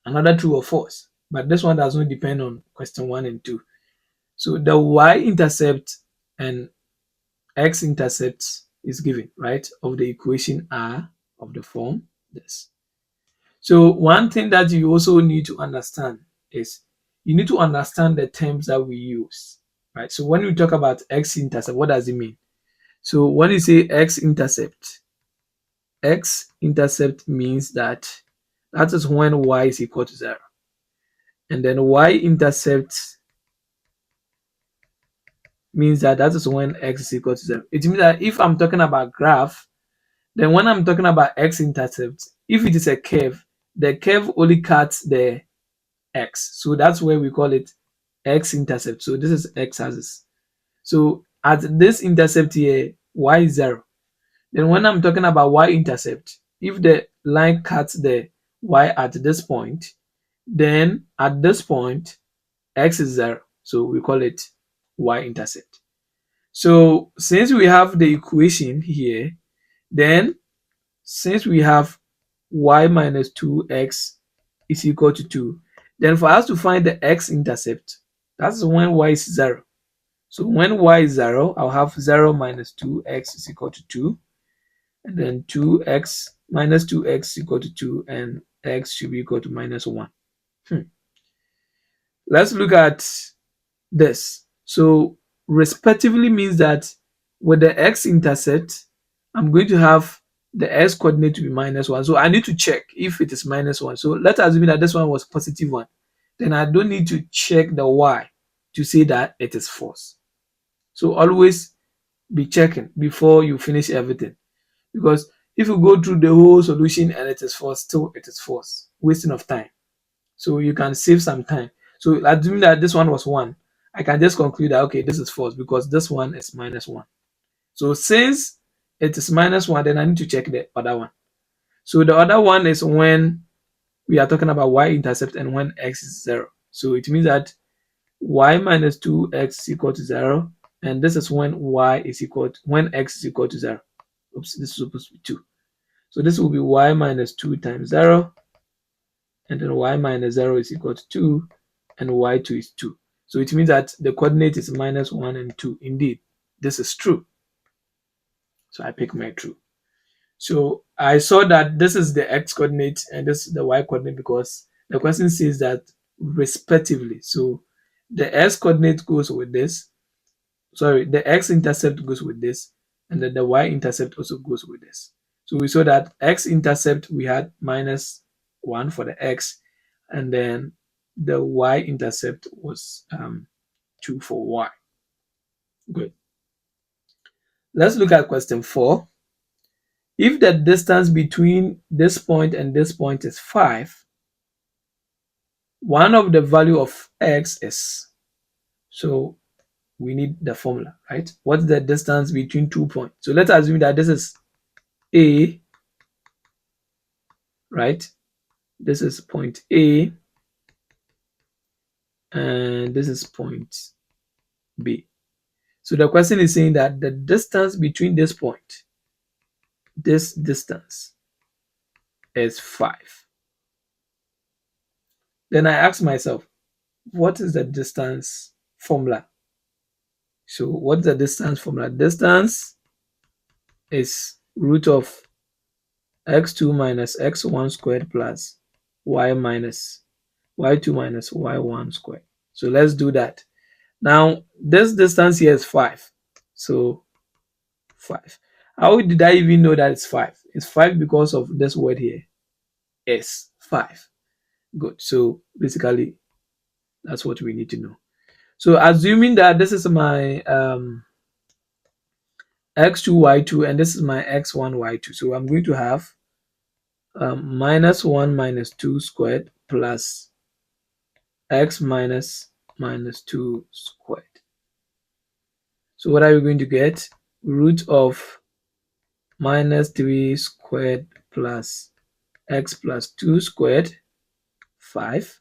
Another true or false, but this one does not depend on question 1 and 2. So the y-intercept and x-intercept is given, right, of the equation are of the form this. So one thing that you also need to understand is you need to understand the terms that we use, right? So when we talk about x-intercept, what does it mean? So when you say x-intercept means that is when y is equal to 0. And then y-intercept means that is when x is equal to 0. It means that if I'm talking about graph, then when I'm talking about x-intercept, if it is a curve, the curve only cuts the x. So that's where we call it x-intercept. So this is x-axis. So at this intercept here, y is 0. Then when I'm talking about y-intercept, if the line cuts the y at this point, then at this point, x is 0. So we call it y-intercept. So since we have the equation here, then since we have y minus 2x is equal to 2, then for us to find the x-intercept, that's when y is 0. So when y is 0, I'll have 0 minus 2x is equal to 2. And then 2x minus 2x is equal to 2, and x should be equal to minus 1. Let's look at this. So respectively means that with the x-intercept, I'm going to have the x coordinate to be minus 1. So I need to check if it is minus 1. So let's assume that this one was positive 1. Then I don't need to check the y to say that it is false. So always be checking before you finish everything. Because if you go through the whole solution and it is false, still it is false. Wasting of time. So you can save some time. So assuming that this one was 1, I can just conclude that, okay, this is false because this one is minus 1. So since it is minus 1, then I need to check the other one. So the other one is when we are talking about y-intercept and when x is 0. So it means that y minus 2x is equal to 0. And this is when when x is equal to 0. Oops, this is supposed to be 2. So this will be y minus 2 times 0. And then y minus 0 is equal to 2. And y2 is 2. So it means that the coordinate is minus 1 and 2. Indeed, this is true. So I pick my true. So I saw that this is the x coordinate and this is the y coordinate because the question says that respectively. So the x coordinate goes with this. Sorry, the x intercept goes with this, and then the y intercept also goes with this. So we saw that x intercept we had minus 1 for the x, and then the y intercept was 2 for y. Good. Let's look at question 4. If the distance between this point and this point is 5, one of the value of x is, so we need the formula, right? What's the distance between 2 points? So let's assume that this is A, right? This is point A, and this is point B. So the question is saying that the distance between this point, this distance is 5. Then I ask myself, what is the distance formula? So what's the distance formula? Distance is root of x2 minus x1 squared plus y2 minus y1 squared. So let's do that. Now this distance here is 5. So 5. How did I even know that it's 5? It's 5 because of this word here. Is 5. Good. So basically that's what we need to know. So assuming that this is my x2 y2 and this is my x1 y2, so I'm going to have minus 1 minus 2 squared plus x minus 2 squared. So what are we going to get? Root of minus 3 squared plus x plus 2 squared, 5.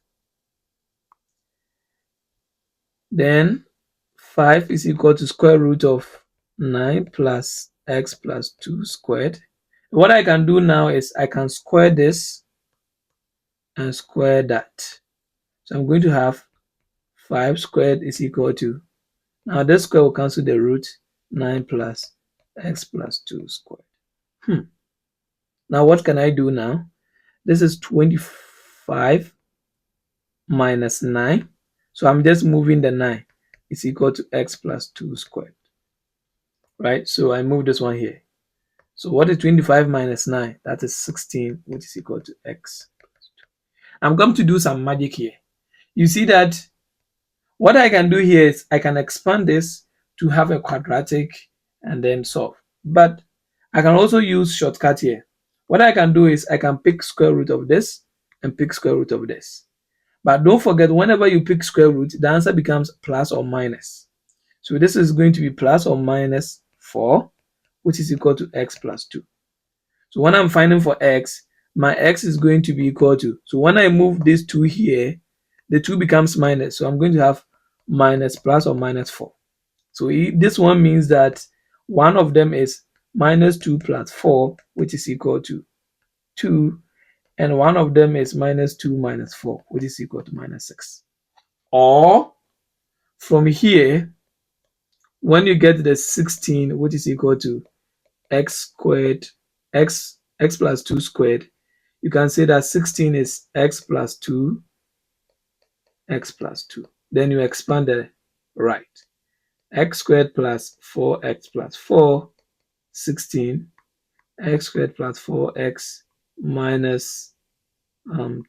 Then 5 is equal to square root of 9 plus x plus 2 squared. What I can do now is I can square this and square that. So I'm going to have 5 squared is equal to, now this square will cancel the root, 9 plus x plus 2 squared. Now what can I do now? This is 25 minus 9. So I'm just moving the 9. It's equal to x plus 2 squared. Right? So I move this one here. So what is 25 minus 9? That is 16, which is equal to x plus 2. I'm going to do some magic here. You see that what I can do here is I can expand this to have a quadratic and then solve. But I can also use shortcut here. What I can do is I can pick square root of this and pick square root of this. But don't forget, whenever you pick square root, the answer becomes plus or minus. So this is going to be plus or minus 4, which is equal to x plus 2. So when I'm finding for x, my x is going to be equal to, so when I move this 2 here, the 2 becomes minus. So I'm going to have minus plus or minus 4. So this one means that one of them is minus 2 plus 4, which is equal to 2. And one of them is minus 2 minus 4, which is equal to minus 6. Or from here, when you get the 16, which is equal to x squared, x plus 2 squared, you can say that 16 is x plus 2, x plus 2. Then you expand the right. X squared plus 4x plus 4, 16. X squared plus 4x minus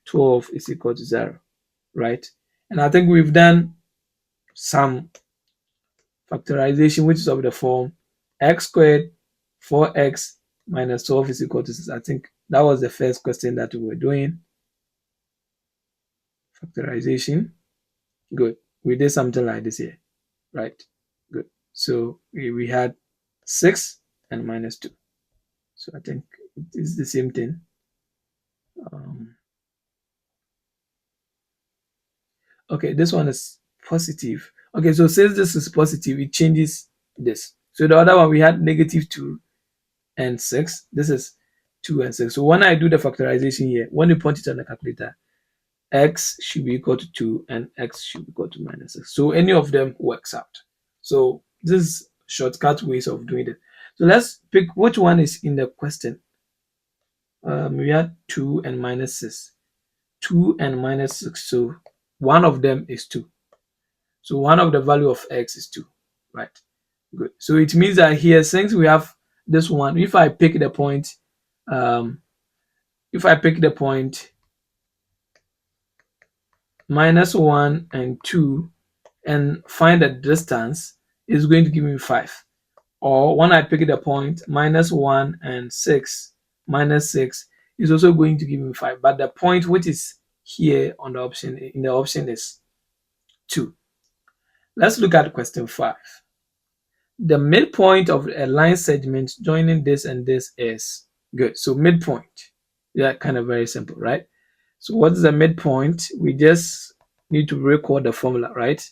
12 is equal to 0, right? And I think we've done some factorization, which is of the form x squared 4x minus 12 is equal to 6. I think that was the first question that we were doing. Factorization. Good. We did something like this here, right? Good. So we had 6 and minus 2. So I think it is the same thing. Okay, this one is positive. Okay, so since this is positive, it changes this. So the other one we had negative 2 and 6. This is 2 and 6. So when I do the factorization here, when you point it on the calculator, x should be equal to 2 and x should be equal to minus 6. So any of them works out. So this is shortcut ways of doing it. So let's pick which one is in the question. We had 2 and minus 6. 2 and minus 6. So one of them is 2. So one of the value of x is 2, right? Good. So it means that here, since we have this one, if I pick the point, minus 1 and 2 and find the distance, is going to give me 5. or when I pick the point, -1 and 6 minus 6 is also going to give me 5. But the point which is here on the option, in the option, is 2. Let's look at question 5. The midpoint of a line segment joining this and this is good. So midpoint, yeah, kind of very simple, right? So what is the midpoint? We just need to record the formula, right?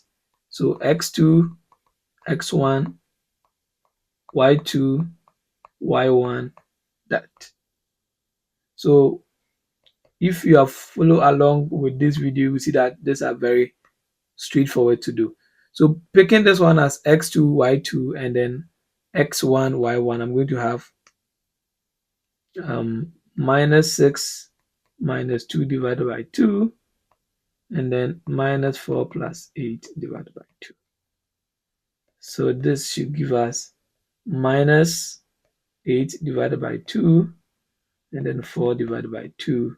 So x2, x1, y2, y1, that. So if you have followed along with this video, you see that these are very straightforward to do. So picking this one as x2, y2, and then x1, y1, I'm going to have -6 minus 2 divided by 2, and then -4 plus 8 divided by 2. So this should give us -8 divided by 2, and then 4 divided by 2,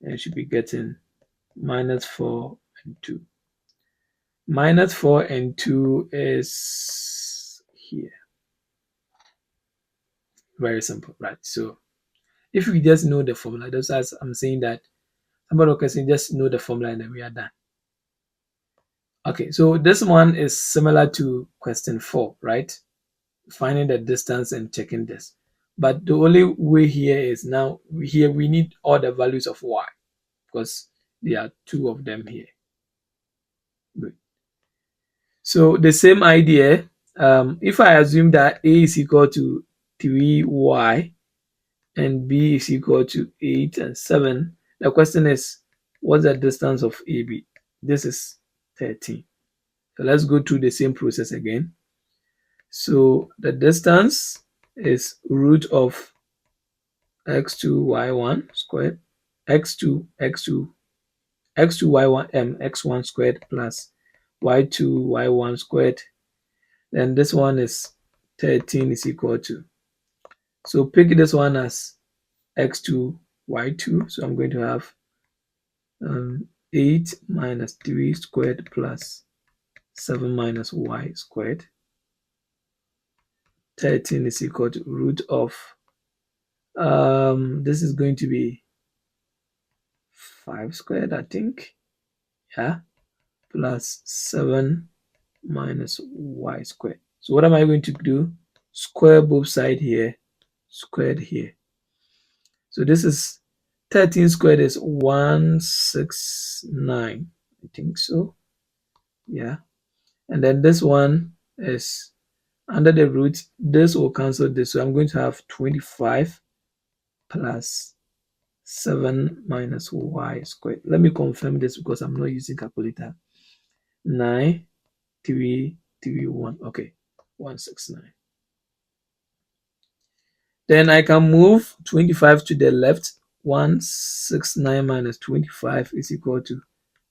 and should be getting -4 and 2. -4 and 2 is here. Very simple, right? So if we just know the formula, that's as I'm saying that somebody can just know the formula and then we are done. Okay, so this one is similar to question 4, right? Finding the distance and checking this. But the only way here is now here we need all the values of y because there are 2 of them here. Good. So the same idea, if I assume that a is equal to 3y and b is equal to 8 and 7, the question is, what's the distance of AB? This is 13. So let's go through the same process again. So the distance is root of x2 y1 squared, x2 y1 x1 squared plus y2 y1 squared. Then this one is 13 is equal to, so pick this one as x2 y2. So I'm going to have 8 minus 3 squared plus 7 minus y squared. 13 is equal to root of, this is going to be 5 squared, I think, yeah, plus 7 minus y squared. So what am I going to do? Square both sides here, squared here. So this is 13 squared is 169, I think so, yeah. And then this one is under the root, this will cancel this, so I'm going to have 25 plus 7 minus y squared. Let me confirm this because I'm not using calculator. 9 3 3 1, okay, 169. Then I can move 25 to the left. 169 minus 25 is equal to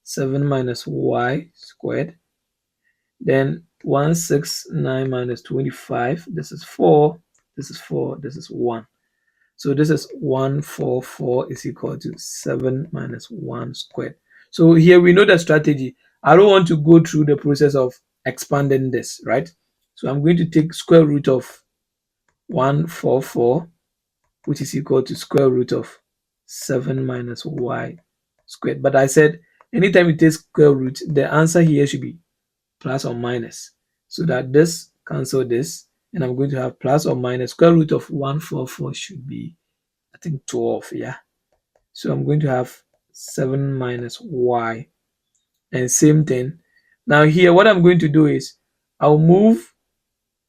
7 minus y squared. Then 169 minus 25, this is 4, this is 4, this is 1. So this is 144 is equal to 7 minus 1 squared. So here we know the strategy. I don't want to go through the process of expanding this, right? So I'm going to take square root of 144, which is equal to square root of 7 minus y squared. But I said anytime you take square root, the answer here should be plus or minus, so that this cancel this, and I'm going to have plus or minus square root of 144 should be, I think, 12, yeah. So I'm going to have 7 minus y, and same thing. Now here what I'm going to do is I'll move,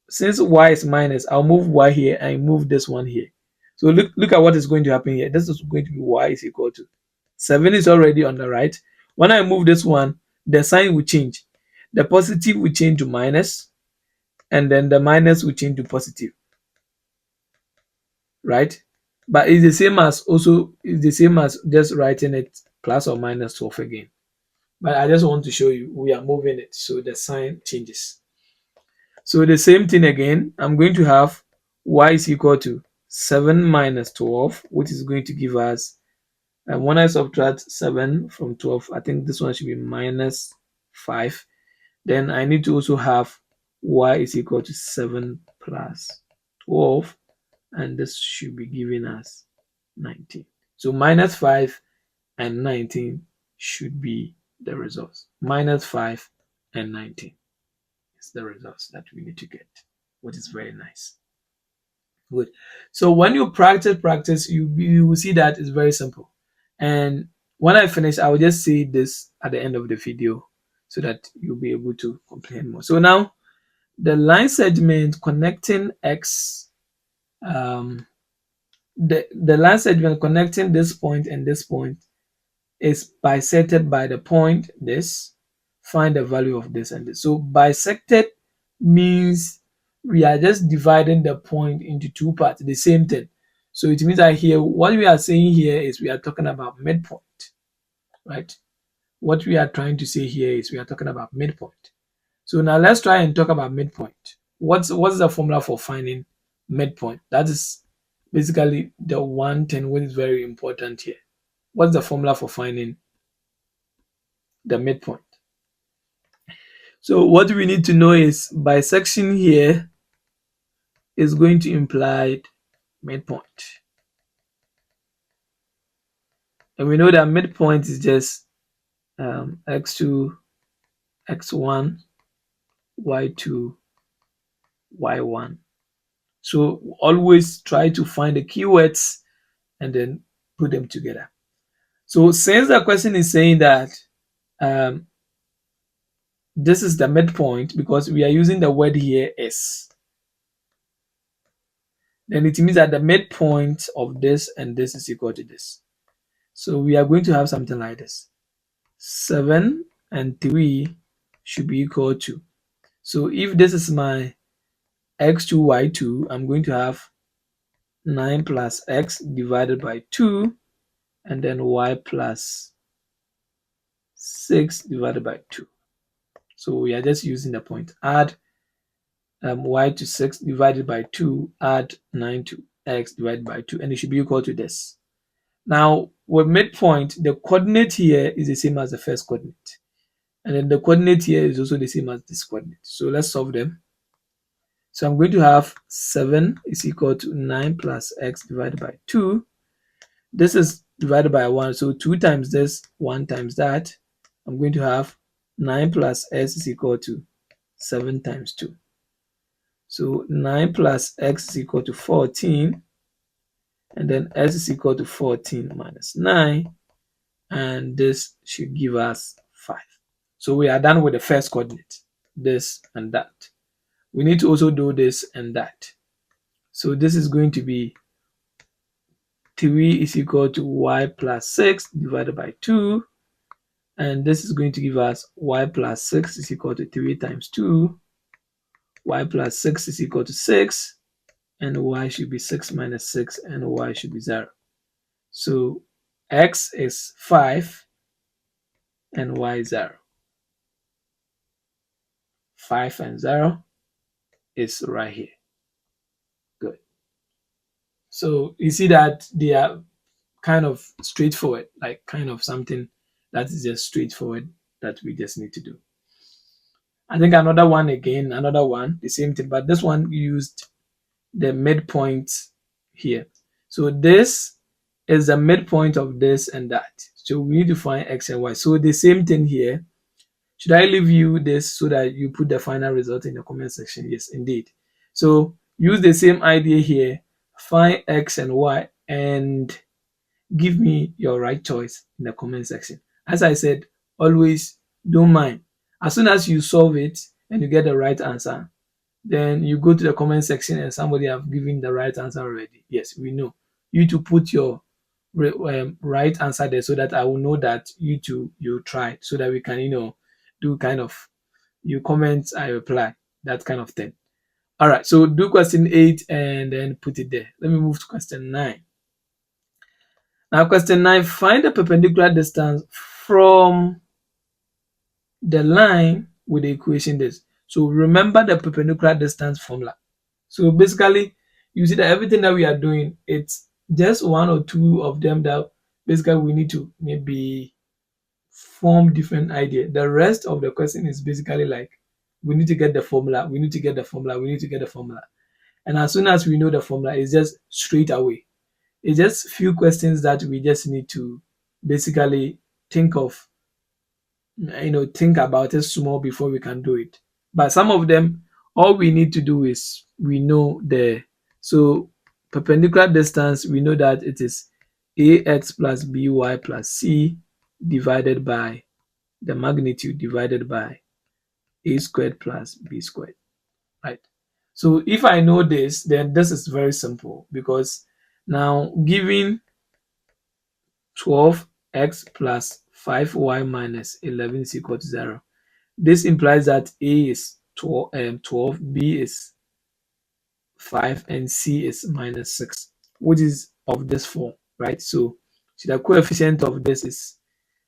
since y is minus, I'll move y here and move this one here. So look at what is going to happen here. This is going to be y is equal to 7 is already on the right. When I move this one, the sign will change. The positive will change to minus, and then the minus will change to positive, right? But it's the same as just writing it plus or minus 12 again. But I just want to show you we are moving it, so the sign changes. So the same thing again, I'm going to have y is equal to 7 minus 12, which is going to give us, and when I subtract 7 from 12, I think this one should be minus 5. Then I need to also have y is equal to 7 plus 12, and this should be giving us 19. So minus 5 and 19 should be the results. Minus 5 and 19 is the results that we need to get, which is very nice. Good. So when you practice, you will see that it's very simple. And when I finish, I will just say this at the end of the video so that you'll be able to comprehend more. So now the line segment connecting X, the line segment connecting this point and this point is bisected by the point this. Find the value of this and this. So bisected means we are just dividing the point into two parts, the same thing. So it means that here, what we are saying here is we are talking about midpoint, right? What we are trying to say here is we are talking about midpoint. So now let's try and talk about midpoint. What's the formula for finding midpoint? That is basically the one thing which is very important here. What's the formula for finding the midpoint? So what we need to know is bisection here is going to imply midpoint. And we know that midpoint is just x2, x1, y2, y1. So always try to find the keywords and then put them together. So since the question is saying that this is the midpoint, because we are using the word here S, then it means that the midpoint of this and this is equal to this. So we are going to have something like this. 7 and 3 should be equal to. So if this is my x2, y2, I'm going to have 9 plus x divided by 2, and then y plus 6 divided by 2. So we are just using the point. Add y to 6 divided by 2, add 9 to x divided by 2, and it should be equal to this. Now, with midpoint, the coordinate here is the same as the first coordinate. And then the coordinate here is also the same as this coordinate. So let's solve them. So I'm going to have 7 is equal to 9 plus x divided by 2. This is divided by 1. So 2 times this, 1 times that. I'm going to have 9 plus s is equal to 7 times 2. So 9 plus x is equal to 14. And then s is equal to 14 minus 9. And this should give us 5. So we are done with the first coordinate, this and that. We need to also do this and that. So this is going to be 3 is equal to y plus 6 divided by 2. And this is going to give us y plus 6 is equal to 3 times 2. Y plus 6 is equal to 6. And y should be 6 minus 6, and y should be 0. So x is 5 and y is 0. 5 and 0 is right here. Good. So you see that they are kind of straightforward, like kind of something that is just straightforward that we just need to do. I think another one, the same thing, but this one used the midpoint here. So this is the midpoint of this and that. So we need to find x and y. So the same thing here. Should I leave you this so that you put the final result in the comment section? Yes, indeed. So use the same idea here. Find x and y and give me your right choice in the comment section. As I said, always don't mind. As soon as you solve it and you get the right answer, then you go to the comment section and somebody have given the right answer already. Yes, we know. You to put your right answer there so that I will know that you tried, so that we can, do kind of, you comment, I reply, that kind of thing. All right, so do question 8 and then put it there. Let me move to question 9. Now, question 9, find the perpendicular distance from the line with the equation this. So remember the perpendicular distance formula. So basically, you see that everything that we are doing, it's just one or two of them that basically we need to maybe form different idea. The rest of the question is basically like we need to get the formula, we need to get the formula, we need to get the formula. And as soon as we know the formula, it's just straight away. It's just few questions that we just need to basically think of, think about it small before we can do it. But some of them, all we need to do is we know so perpendicular distance, we know that it is ax plus by plus c divided by the magnitude divided by a squared plus b squared, right? So if I know this, then this is very simple, because now given 12x plus 5y minus 11 is equal to 0, this implies that a is 12, b is 5, and c is minus 6, which is of this form, right? So the coefficient of this is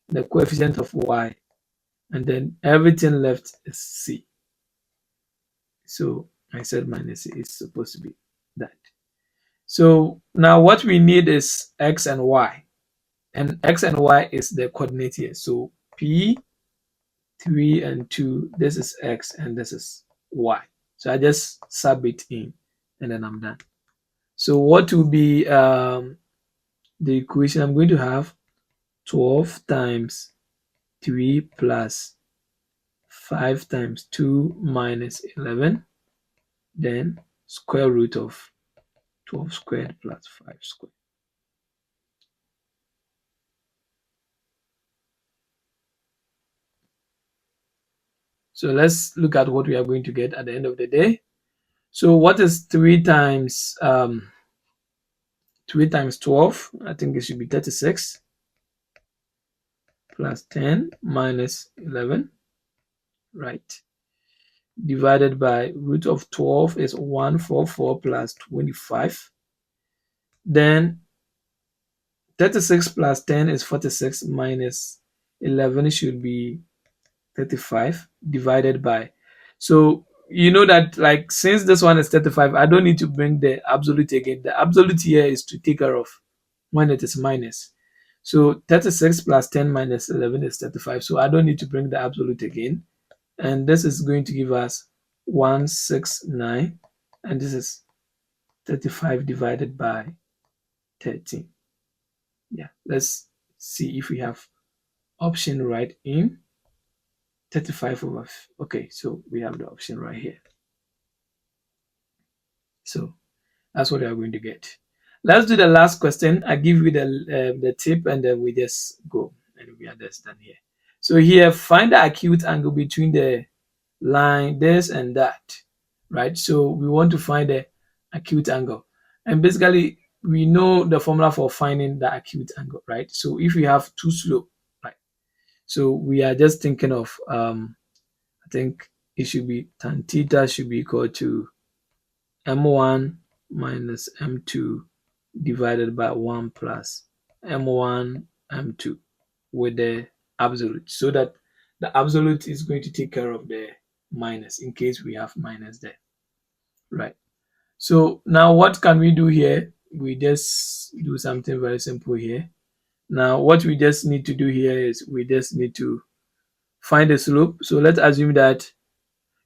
the coefficient of y, and then everything left is c. So I said minus c is supposed to be that. So now what we need is x and y, and x and y is the coordinate here. So p, 3 and 2, this is x and this is y. So I just sub it in and then I'm done. So what will be the equation? I'm going to have 12 times 3 plus 5 times 2 minus 11, then square root of 12 squared plus 5 squared. So let's look at what we are going to get at the end of the day. So what is 3 times 12? I think it should be 36 plus 10 minus 11, right? Divided by root of 12 is 144 plus 25. Then 36 plus 10 is 46 minus 11 should be 35 divided by. So you know that, like, since this one is 35, I don't need to bring the absolute again. The absolute here is to take care of when it is minus. So 36 plus 10 minus 11 is 35. So I don't need to bring the absolute again. And this is going to give us 169. And this is 35 divided by 13. Yeah, let's see if we have option right in 35 over. Okay, so we have the option right here. So that's what we are going to get. Let's do the last question. I give you the tip, and then we just go, and we are just done here. So here, find the acute angle between the line, this and that, right? So we want to find the acute angle, and basically we know the formula for finding the acute angle, right? So if we have two slope, right? So we are just thinking of I think it should be tan theta should be equal to m1 minus m2 divided by 1 plus m1 m2 with the absolute, so that the absolute is going to take care of the minus in case we have minus there, right? So now what can we do here? We just do something very simple here. Now what we just need to do here is we just need to find the slope. So let's assume that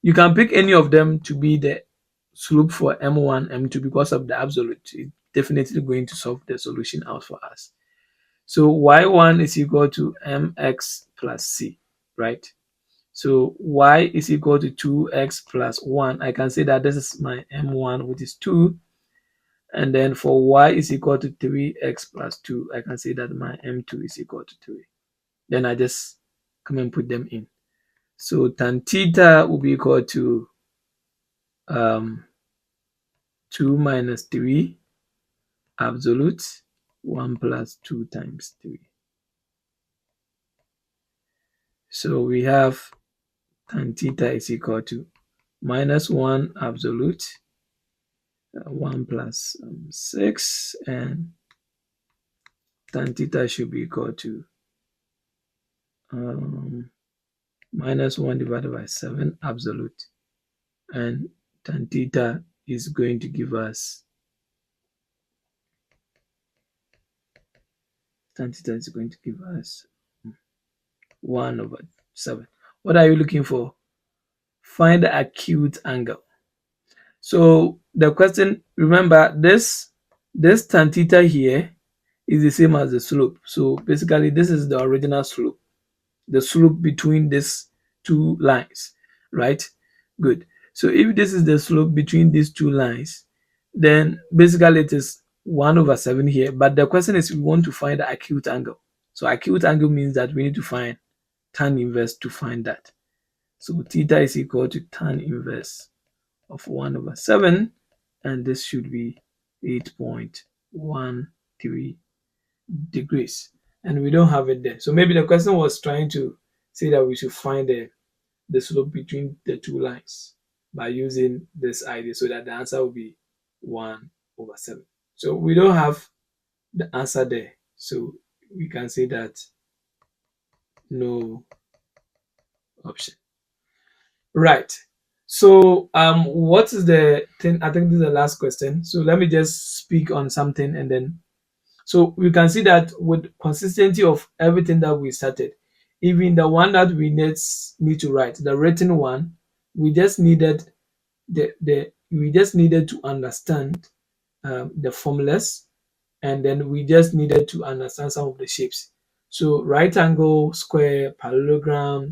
you can pick any of them to be the slope for m1, m2 because of the absolute. It's definitely going to solve the solution out for us. So y1 is equal to mx plus c, right? So y is equal to 2x plus 1. I can say that this is my m1, which is 2. And then for y is equal to 3x plus 2, I can say that my m2 is equal to 3. Then I just come and put them in. So tan theta will be equal to 2 minus 3 absolute 1 plus 2 times 3. So we have tan theta is equal to minus 1 absolute 1 plus 6, and tan theta should be equal to minus 1 divided by 7 absolute, and tan theta is going to give us 1 over 7. What are you looking for? find the acute angle. So the question, remember this tan theta here is the same as the slope. So basically this is the original slope, the slope between these two lines, right? Good. So if this is the slope between these two lines, then basically it is 1/7 here. But the question is we want to find the acute angle. So acute angle means that we need to find tan inverse to find that. So theta is equal to tan inverse of 1/7, and this should be 8.13 degrees. And we don't have it there. So maybe the question was trying to say that we should find the slope between the two lines by using this idea, so that the answer will be 1/7. So we don't have the answer there. So we can say that no option. Right. So what is the thing? I think this is the last question. So let me just speak on something, and then so we can see that with consistency of everything that we started, even the one that we need to write, the written one, we just needed we just needed to understand the formulas, and then we just needed to understand some of the shapes. So right angle, square, parallelogram,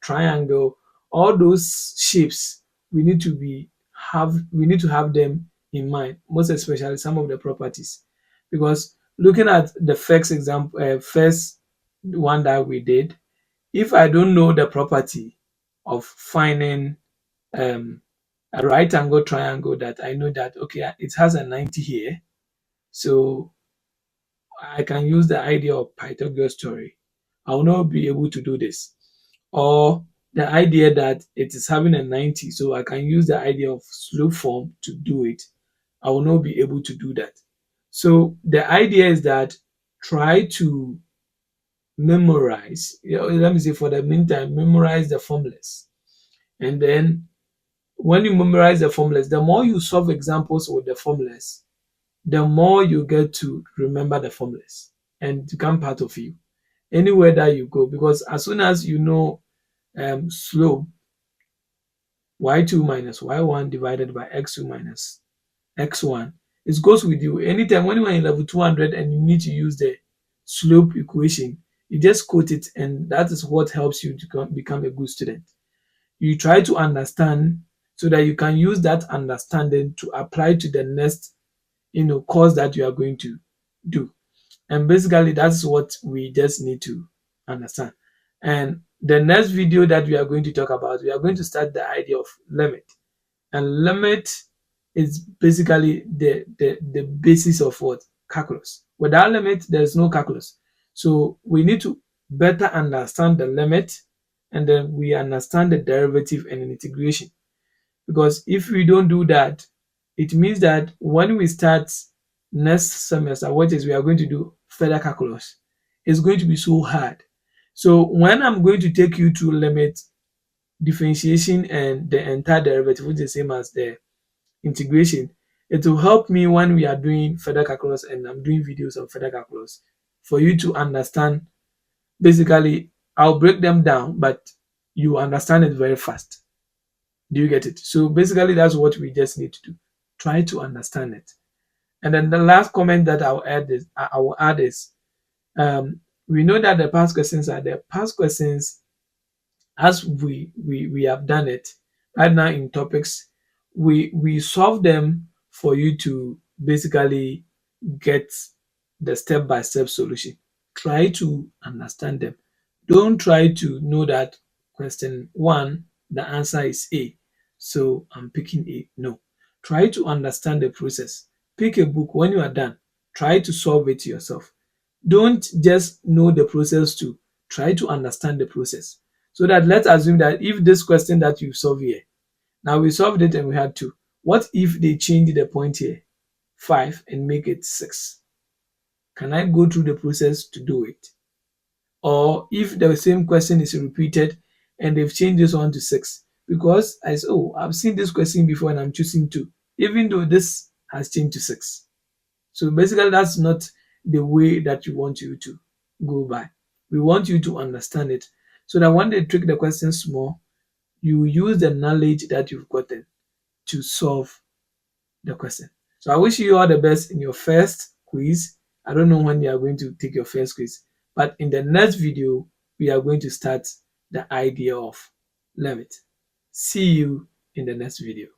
triangle, all those shapes we need to have them in mind, most especially some of the properties, because looking at the first example, first one that we did, if I don't know the property of finding um, a right angle triangle, that I know that okay, it has a 90 here, so I can use the idea of Pythagoras theory. I will not be able to do this. Or the idea that it is having a 90, so I can use the idea of slope form to do it. I will not be able to do that. So the idea is that try to memorize, let me say for the meantime, memorize the formulas. And then when you memorize the formulas, the more you solve examples with the formulas, the more you get to remember the formulas and become part of you anywhere that you go. Because as soon as you know slope, y2 minus y1 divided by x2 minus x1, it goes with you. Anytime when you are in level 200 and you need to use the slope equation, you just quote it, and that is what helps you to become a good student. You try to understand so that you can use that understanding to apply to the next course that you are going to do. And basically that's what we just need to understand. And the next video that we are going to talk about, we are going to start the idea of limit. And limit is basically the basis of what? Calculus. Without limit, there's no calculus. So we need to better understand the limit, and then we understand the derivative and integration. Because if we don't do that, it means that when we start next semester, what is we are going to do further calculus, it's going to be so hard. So when I'm going to take you to limit, differentiation, and the entire derivative, which is the same as the integration, it will help me when we are doing further calculus and I'm doing videos on further calculus for you to understand. Basically, I'll break them down, but you understand it very fast. Do you get it? So basically, that's what we just need to do. Try to understand it. And then the last comment that I will add is we know that the past questions are the past questions as we have done it right now in topics. We solve them for you to basically get the step-by-step solution. Try to understand them. Don't try to know that question one, the answer is A, so I'm picking A. No. Try to understand the process. Pick a book. When you are done, try to solve it yourself. Don't just know the process too. Try to understand the process. So that let's assume that if this question that you solve here, now we solved it and we had 2. What if they change the point here, 5, and make it 6? Can I go through the process to do it? Or if the same question is repeated and they've changed this one to 6, because I say, oh, I've seen this question before and I'm choosing 2, even though this has changed to 6. So basically, that's not the way that you want you to go by. We want you to understand it so that when they trick the questions more, you use the knowledge that you've gotten to solve the question. So I wish you all the best in your first quiz. I don't know when you are going to take your first quiz, but in the next video, we are going to start the idea of limit. See you in the next video.